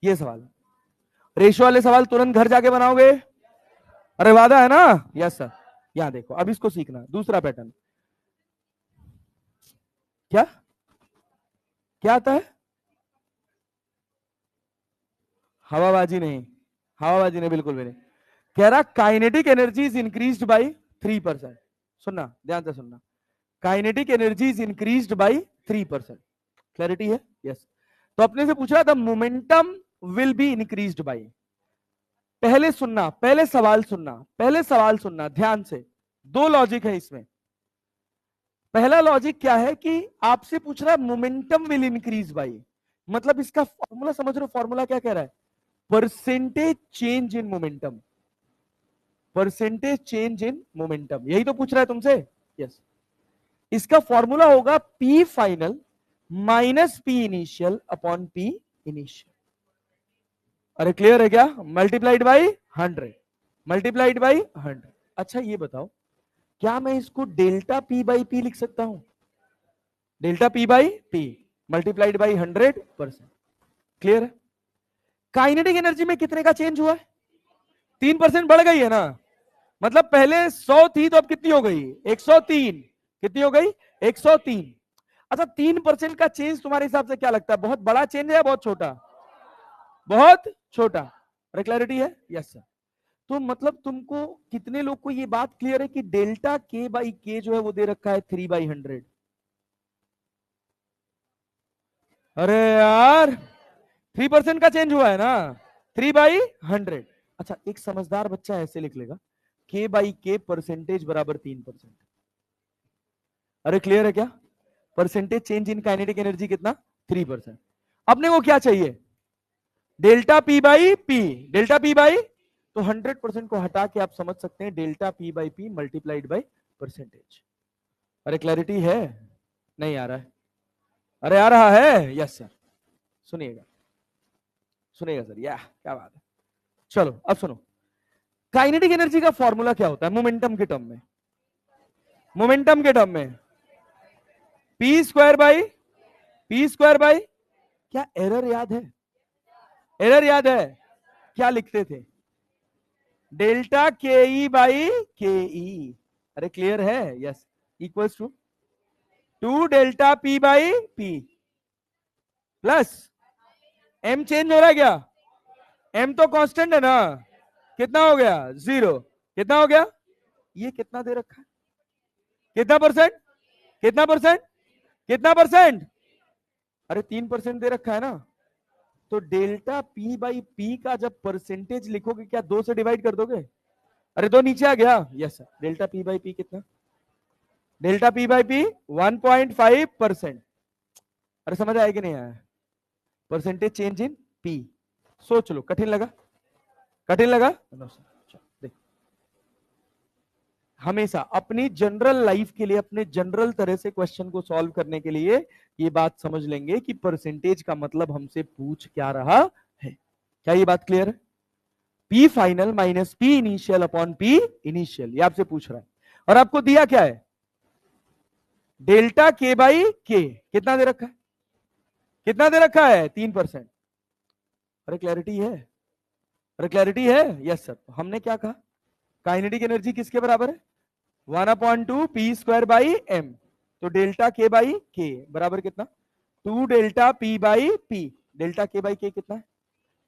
ये सवाल रेशियो वाले सवाल तुरंत घर जाके बनाओगे? अरे वादा है ना? Yes sir. यहां देखो, अब इसको सीखना, दूसरा पैटर्न। क्या क्या आता है? हवाबाजी नहीं, हवाबाजी नहीं, बिल्कुल भी नहीं। कह रहा kinetic energy is increased by 3%। सुनना, ध्यान से सुनना, kinetic energy is increased by 3%। Clarity है? यस। तो अपने से पूछा the momentum will be increased by. पहले सुनना, पहले सवाल सुनना, पहले सवाल सुनना ध्यान से। दो लॉजिक है इसमें। पहला लॉजिक क्या है कि आपसे पूछ रहा है मोमेंटम विल इंक्रीज बाय, मतलब इसका फॉर्मूला समझ रहे हो? फॉर्मूला क्या कह रहा है? Percentage change in momentum, percentage change in momentum, यही तो पूछ रहा है तुमसे। यस। इसका फॉर्मूला होगा P final minus P initial upon P initial. अरे क्लियर है क्या? Multiplied by 100, multiplied by 100। अच्छा ये बताओ, क्या मैं इसको डेल्टा पी बाई पी लिख सकता हूं? Delta P by P multiplied by 100%। Clear है? काइनेटिक एनर्जी में कितने का चेंज हुआ है? 3% बढ़ गई है ना, मतलब पहले 100 थी तो अब कितनी हो गई? 103। कितनी हो गई? 103। अच्छा 3% का चेंज तुम्हारे हिसाब से क्या लगता है, बहुत बड़ा चेंज है या बहुत छोटा? बहुत छोटा। अरे क्लैरिटी है? Yes sir. तो मतलब तुमको, कितने लोग को ये बात क्लियर है कि डेल्टा के बाई के जो है वो दे रखा है 3/100? अरे यार 3% का चेंज हुआ है ना, 3/100। अच्छा एक समझदार बच्चा ऐसे लिख लेगा, के बाई के परसेंटेज बराबर 3%। अरे क्लियर है क्या? Percentage change in kinetic energy कितना? 3%। अपने को क्या चाहिए? Delta P by P, delta P by, तो 100% को हटा के आप समझ सकते हैं delta P by P multiplied by percentage. अरे क्लैरिटी है? नहीं आ रहा है? अरे आ रहा है? Yes sir. सुनिएगा, सुनिएगा सर, या क्या बात है। चलो अब सुनो, काइनेटिक एनर्जी का फॉर्मूला क्या होता है मोमेंटम के टर्म में? मोमेंटम के टर्म में P square by, P square by, क्या एरर याद है? एरर याद है? क्या लिखते थे? डेल्टा के ई बाई के ई। अरे क्लियर है? Yes. Equals to 2 delta P by P plus M change हो रहा है क्या? एम तो कांस्टेंट है ना, कितना हो गया? 0। कितना हो गया? ये कितना दे रखा है? कितना परसेंट? कितना परसेंट? कितना परसेंट? अरे 3% दे रखा है ना, तो डेल्टा पी बाई पी का जब परसेंटेज लिखोगे क्या 2 से डिवाइड कर दोगे? अरे 2 नीचे आ गया। Yes sir. Delta P by P कितना? Delta P by P 1.5%। अरे समझ आया कि नहीं आया? Percentage change in P. सोच लो, कठिन लगा? कठिन लगा? देख, हमेशा अपनी जनरल लाइफ के लिए, अपने जनरल तरह से क्वेश्चन को सॉल्व करने के लिए ये बात समझ लेंगे कि परसेंटेज का मतलब हमसे पूछ क्या रहा है। क्या ये बात क्लियर है? P final minus P initial upon P initial, ये आपसे पूछ रहा है। और आपको दिया क्या है? डेल्टा के बाई के कितना दे रखा है? कितना दे रखा है? 3%। अरे क्लैरिटी है? अरे क्लैरिटी है? Yes sir. हमने क्या कहा? काइनेटिक एनर्जी किसके बराबर है? 1/2 पी स्क्वायर बाई एम। तो डेल्टा के बाई के बराबर कितना? 2 delta P by P. Delta के बाई के कितना है?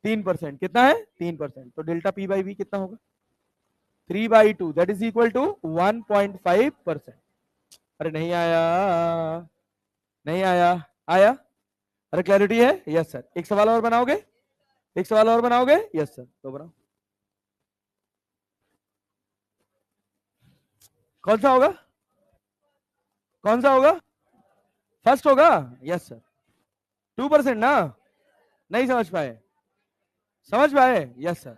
3%। कितना है? 3%। तो डेल्टा पी बाई बी कितना होगा? 3/2, दैट इज इक्वल टू 1.5%। अरे नहीं आया, नहीं आया? आया? अरे क्लैरिटी है? Yes sir. एक सवाल और बनाओगे? एक सवाल और बनाओगे? यस सर, तो बनाओ। कौन सा होगा? कौन सा होगा? फर्स्ट होगा? Yes sir. 2% ना? नहीं समझ पाए? समझ पाए? Yes sir.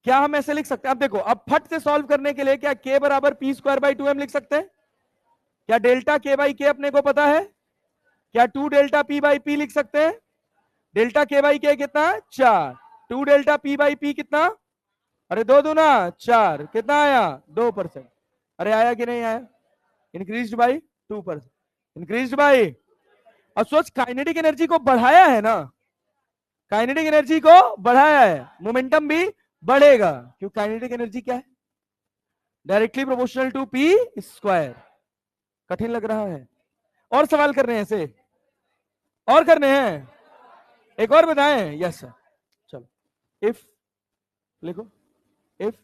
क्या हम ऐसे लिख सकते हैं? अब देखो, अब फट से सॉल्व करने के लिए क्या k बराबर पी स्क्वायर बाई 2m लिख सकते हैं? क्या डेल्टा k बाई k अपने को पता है? क्या 2 डेल्टा p बाई p लिख सकते हैं? डेल्टा k बाई k कितना? 4। 2 डेल्टा p बाई p कितना? अरे 2 दूना 4, कितना आया? 2%। अरे आया कि नहीं आया? Increase by 2%, increase by. अब सोच, काइनेटिक एनर्जी को बढ़ाया है ना, काइनेटिक एनर्जी को बढ़ाया है, मोमेंटम भी बढ़ेगा, क्यों? काइनेटिक एनर्जी क्या है? Directly proportional to P square. कठिन लग रहा है? और सवाल करने हैं ऐसे? और करने हैं? एक और बताएं? Yes sir. चलो, इफ लिखो, if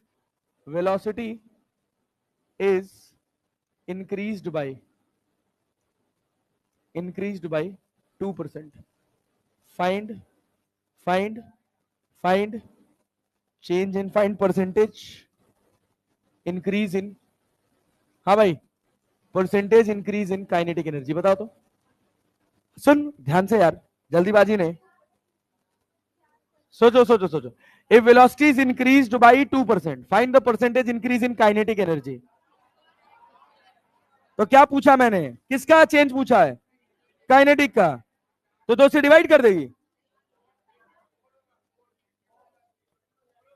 velocity is increased by 2%, find change in, find percentage increase in, हाँ भाई, percentage increase in kinetic energy. बताओ तो, सुन ध्यान से यार, जल्दीबाजी नहीं, सोचो सोचो सोचो। If velocity is increased by 2%, find the percentage increase in kinetic energy. तो क्या पूछा मैंने? किसका चेंज पूछा है? काइनेटिक का। तो 2 से डिवाइड कर देगी।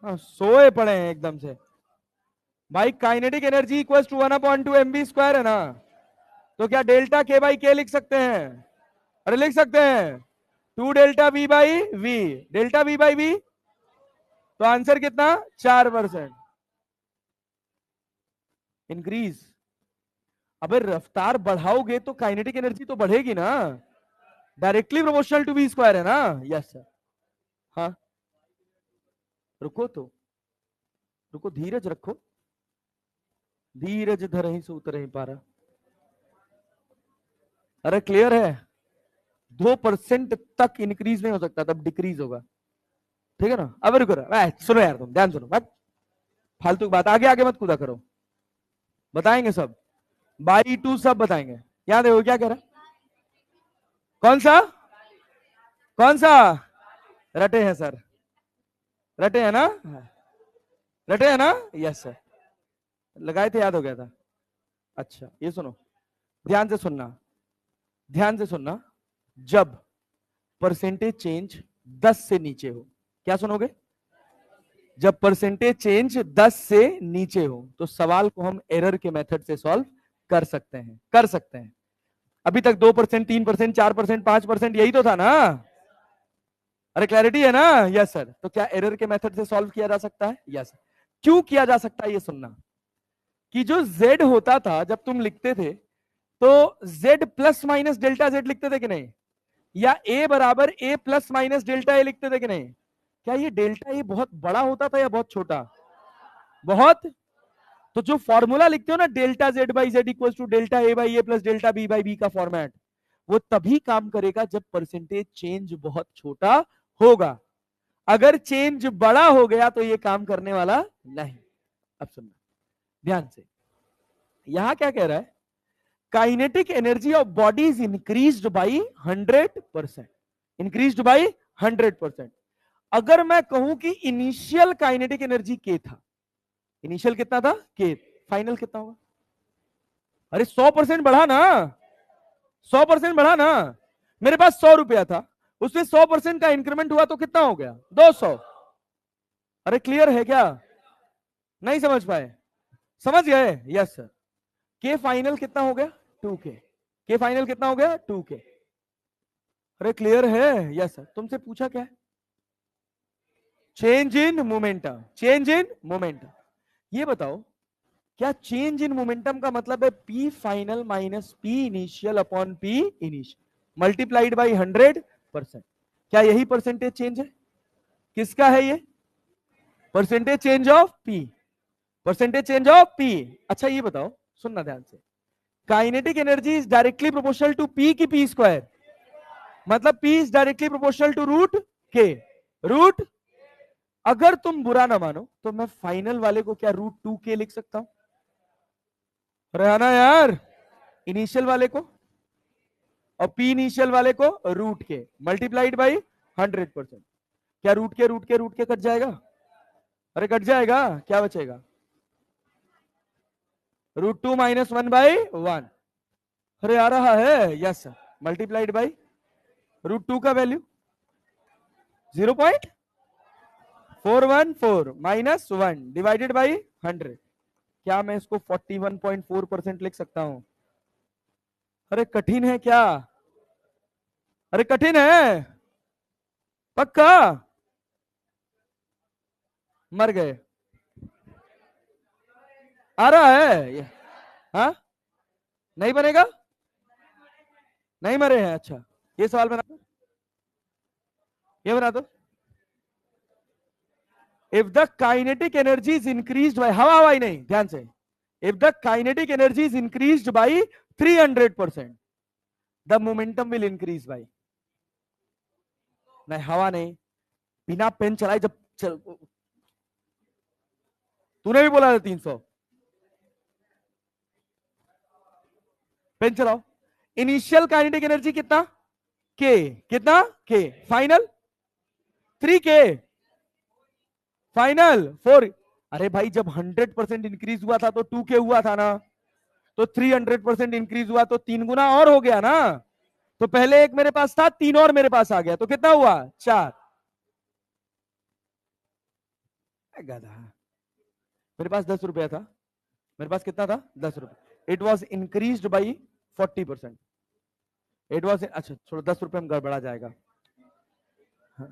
हाँ, सोए पड़े हैं एकदम से भाई। Kinetic energy equal to 1/2 mv square है ना, तो क्या डेल्टा k बाई के लिख सकते हैं? अरे लिख सकते हैं, 2 delta v by v, delta v by v। तो आंसर कितना? 4% इंक्रीज। अबे रफ्तार बढ़ाओगे तो काइनेटिक एनर्जी तो बढ़ेगी ना, directly proportional to v square है ना। Yes sir. हाँ, रुको तो, रुको, धीरज रखो, धीरज धरहि सो उतरहि पारा। अरे क्लियर है? 2% तक इंक्रीज नहीं हो सकता, तब डिक्रीज होगा, ठीक है ना? अब रुको, सुनो यार, तुम ध्यान सुनो, मत फालतू की बात, आगे आगे मत कूदा करो, बताएंगे सब, बाई 2 सब बताएंगे। याद है वो क्या कह रहा? कौन सा? कौन सा? रटे हैं सर, रटे हैं ना, रटे हैं ना। यस सर, लगाए थे, याद हो गया था। अच्छा ये सुनो, ध्यान से सुनना, ध्यान से सुनना। जब परसेंटेज चेंज 10 से नीचे हो, क्या सुनोगे? जब परसेंटेज चेंज 10 से नीचे हो तो सवाल को हम एरर के मेथड से सॉल्व कर सकते हैं, कर सकते हैं। अभी तक 2%, 3%, 4%, 5% यही तो था ना। अरे क्लैरिटी है ना? Yes sir. तो क्या एरर के मेथड से सॉल्व किया जा सकता है? यस। क्यों किया जा सकता है ये सुनना, कि जो z होता था जब तुम लिखते थे, तो z plus minus delta z लिखते थे कि नहीं, या a बराबर a plus minus delta a लिखते थे कि नहीं? क्या ये डेल्टा a बहुत बड़ा होता था या बहुत छोटा? बहुत। तो जो फॉर्मूला लिखते हो ना, delta z by z equal to delta a by a plus delta b by b का फॉर्मेट, वो तभी काम करेगा जब परसेंटेज चेंज बहुत छोटा होगा। अगर चेंज बड़ा हो गया तो ये काम करने वाला नहीं। अब सुनना ध्यान से, यहां क्या कह रहा है? Kinetic energy of body is increased by 100%, increased by 100%। अगर मैं कहूं कि इनिशियल काइनेटिक एनर्जी के था, इनिशियल कितना था? के, फाइनल कितना होगा? अरे 100% बढ़ा ना, 100% बढ़ा ना। मेरे पास 100 रुपया था, उसमें 100% का इंक्रीमेंट हुआ तो कितना हो गया? 200। अरे क्लियर है क्या? नहीं समझ पाए? समझ गए? Yes sir. के फाइनल कितना हो गया? 2k। के फाइनल कितना हो गया? 2k। अरे क्लियर है? Yes sir. तुमसे पूछा क्या है? Change in momentum, change in momentum. ये बताओ, क्या चेंज इन मोमेंटम का मतलब है P final minus P initial upon P initial multiplied by 100%? क्या यही परसेंटेज चेंज है? किसका है ये? Percentage change of P, percentage change of P. अच्छा ये बताओ, सुनना ध्यान से, kinetic energy is directly proportional to P की पी स्क्वायर, मतलब P is directly proportional to root K, root. अगर तुम बुरा ना मानो तो मैं फाइनल वाले को क्या √2k लिख सकता हूं? रहना यार, इनिशियल वाले को और पी इनिशियल वाले को √k मल्टीप्लाइड बाई 100%। क्या रूट के कट जाएगा? अरे कट जाएगा, क्या बचेगा? √2 - 1/1। अरे आ रहा है, यस सर। मल्टीप्लाइड बाई √2 का वैल्यू 0.414 -1 डिवाइडेड बाई 100। क्या मैं इसको 41.4% लिख सकता हूं? अरे कठिन है क्या? अरे कठिन है पक्का? मर गए। आ रहा है ये? हाँ, नहीं बनेगा? नहीं मरे हैं, अच्छा। ये सवाल बना दो, ये बना दो। If the kinetic energy is increased by, हवा हवाई नहीं, ध्यान से। If the kinetic energy is increased by 300%, the momentum will increase by, नहीं हवा नहीं, बिना पेन चलाए जब तूने भी बोला था 300। पेन चलाओ। इनिशियल काइनेटिक एनर्जी कितना? के। कितना? के। फाइनल 3 के। फाइनल 4। अरे भाई जब 100% इंक्रीज हुआ था तो 2 के हुआ था ना, तो 300% इंक्रीज हुआ तो 3 गुना और हो गया ना। तो पहले एक मेरे पास था, 3 और मेरे पास आ गया, तो कितना हुआ? 4। गधा, मेरे पास 10 रुपया था। मेरे पास कितना था? 10 रुपये। It was increase by 40%। It was, अच्छा छोड़ो, 10 रुपये में गड़बड़ा जाएगा। हाँ।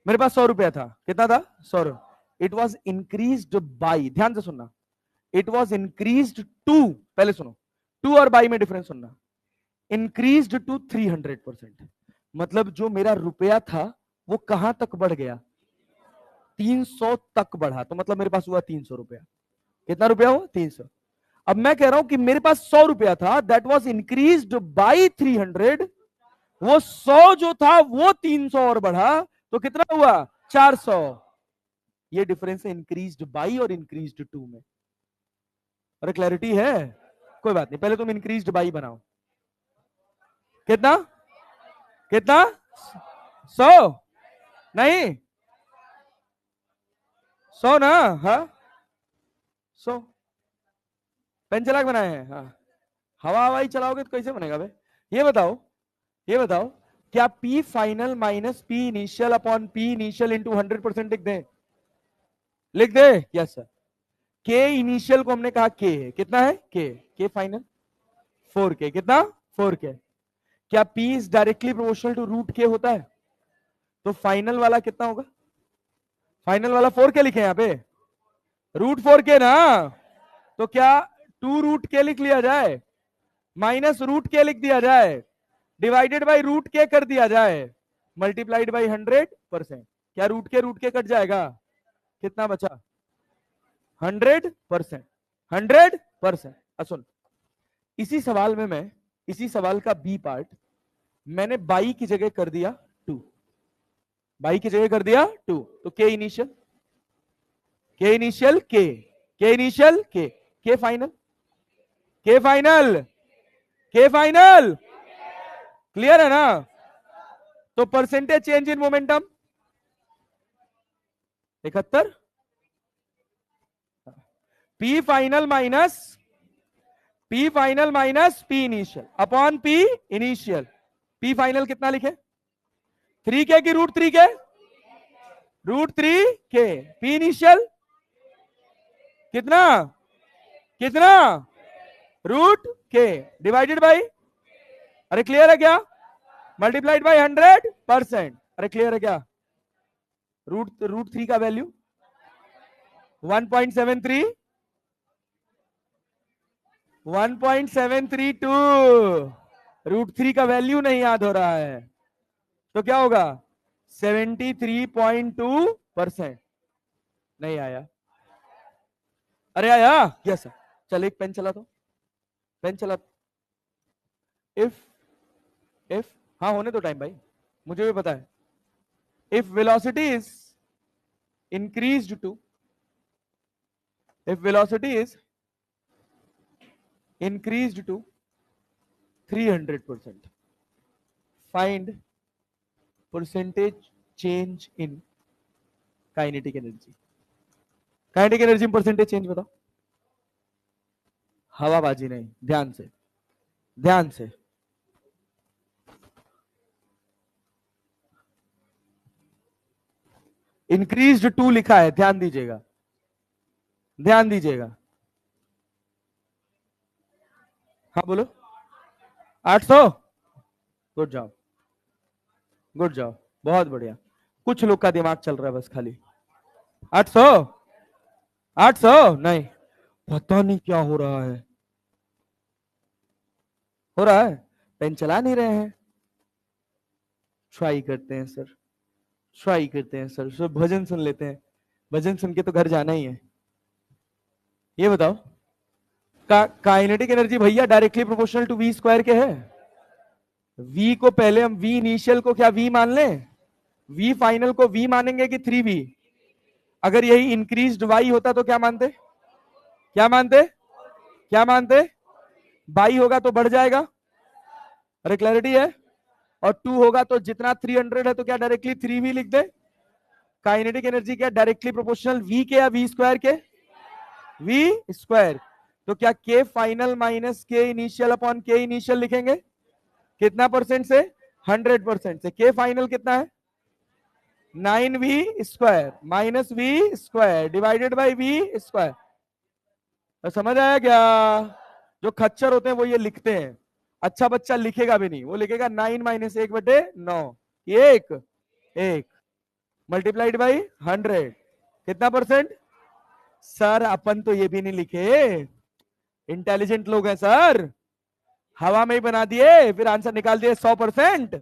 मेरे पास 100 रुपया था। कितना था? 100 रुपये। इट वॉज इंक्रीज बाई, ध्यान से सुनना, इट वॉज इंक्रीज टू, पहले सुनो, टू और बाई में डिफरेंस सुनना, इंक्रीज टू 300%। मतलब जो मेरा रुपया था वो कहां तक बढ़ गया? 300 तक बढ़ा, तो मतलब मेरे पास हुआ 300 रुपया। कितना रुपया हुआ? 300। अब मैं कह रहा हूं कि मेरे पास 100 रुपया था, दैट वॉज इंक्रीज बाई 300, वो 100 जो था वो 300 और बढ़ा, तो कितना हुआ? 400। ये डिफरेंस है इंक्रीज बाई और इंक्रीज टू में। अरे क्लैरिटी है? कोई बात नहीं, पहले तुम इंक्रीज बाई बनाओ। कितना? कितना? 100? नहीं, 100 ना? हाँ 100। पेन चला के बनाए हैं, हाँ। हवा हवाई चलाओगे तो कैसे बनेगा भाई? ये बताओ, ये बताओ, क्या P final minus P initial upon P initial into 100% लिख दे? लिख दे? Yes sir. K इनिशियल को हमने कहा K है, कितना है? K final 4K। कितना? 4K। क्या P is directly proportional to √K होता है? तो फाइनल वाला कितना होगा? फाइनल वाला 4K लिखे यहाँ पे, √4K ना। तो क्या 2√K लिख लिया जाए, माइनस √K लिख दिया जाए, डिवाइडेड बाई √K कर दिया जाए, मल्टीप्लाइड बाई 100%। क्या √K कट जाएगा? कितना बचा? 100%। 100%। सुन, इसी सवाल में मैं, इसी सवाल का बी पार्ट मैंने बाई की जगह कर दिया 2, बाई की जगह कर दिया 2, तो K initial, K initial K initial K final, K final, K final. Clear है ना? तो percentage change in momentum 71, P final minus P initial upon P initial. P final कितना लिखे? 3K की √3K, √3K। P इनिशियल कितना? कितना? √K divided by, अरे clear है क्या? Multiplied by 100%। अरे क्लियर है क्या? √3 का वैल्यू 1.73, 1.732। √3 का वैल्यू नहीं याद हो रहा है, तो क्या होगा? 73.2%। नहीं आया? अरे आया? Yes sir. चल एक पेन चला, तो पेन चला। इफ, हाँ होने दो टाइम भाई, मुझे भी पता है। If velocity is increased to, if velocity is increased to 300%, find percentage change in kinetic energy. Kinetic energy में परसेंटेज चेंज बताओ। हवाबाजी नहीं, ध्यान से, ध्यान से। इंक्रीज्ड 2 लिखा है, ध्यान दीजिएगा, ध्यान दीजिएगा। हाँ बोलो। 800। गुड जॉब, गुड जॉब, बहुत बढ़िया। कुछ लोग का दिमाग चल रहा है बस खाली। 800, 800 नहीं, पता नहीं क्या हो रहा है, हो रहा है, पेन चला नहीं रहे हैं। ट्राई करते हैं सर, ट्राई करते हैं सर, सर भजन सुन लेते हैं, भजन सुन के तो घर जाना ही है। ये बताओ, काइनेटिक एनर्जी भैया directly proportional to V square के है। वी को पहले हम वी इनिशियल को क्या वी मान लें, वी फाइनल को वी मानेंगे कि 3v? अगर यही इंक्रीज्ड वाई होता तो क्या मानते, क्या मानते, क्या मानते? बाई होगा तो बढ़ जाएगा, अरे क्लैरिटी है, और 2 होगा तो जितना 300 है तो क्या डायरेक्टली 3v लिख दे। काइनेटिक एनर्जी क्या डायरेक्टली प्रोपोर्शनल वी के या वी स्क्वायर के, वी स्क्वायर। तो क्या के final minus K initial upon के इनिशियल लिखेंगे, कितना परसेंट से, 100% से। के फाइनल कितना है, 9v square minus V square divided by V square. समझ आया क्या? जो खच्चर होते हैं वो ये लिखते हैं, अच्छा बच्चा लिखेगा भी नहीं, वो लिखेगा 9 माइनस 1/9, एक एक मल्टीप्लाइड बाई 100, कितना परसेंट? सर अपन तो ये भी नहीं लिखे, इंटेलिजेंट लोग हैं सर, हवा में ही बना दिए फिर आंसर निकाल दिए 100%।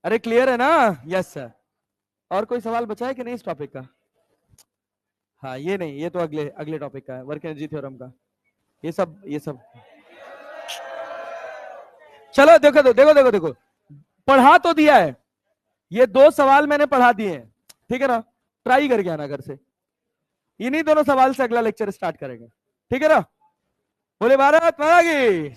अरे क्लियर है ना? Yes sir. और कोई सवाल बचा है कि नहीं इस टॉपिक का? हाँ ये नहीं, ये तो अगले अगले टॉपिक का है, वर्क एनर्जी थ्योरम का। ये सब, ये सब चलो देखो, देखो देखो देखो, पढ़ा तो दिया है, ये 2 सवाल मैंने पढ़ा दिए हैं, ठीक है ना? ट्राई करके आना घर से, इन्हीं दोनों सवाल से अगला लेक्चर स्टार्ट करेंगे, ठीक है ना? बोले भारत माता की।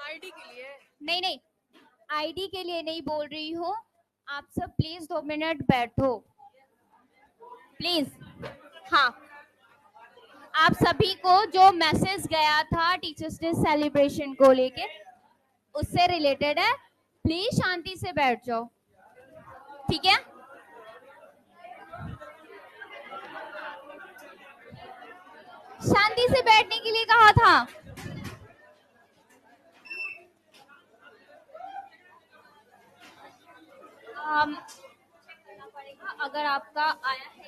आईडी के लिए नहीं, नहीं आईडी के लिए नहीं बोल रही हूँ, आप सब प्लीज 2 मिनट बैठो प्लीज। हाँ, आप सभी को जो मैसेज गया था टीचर्स डे सेलिब्रेशन को लेके, उससे रिलेटेड है, प्लीज शांति से बैठ जाओ, ठीक है? शांति से बैठने के लिए कहा था। अगर आपका आया है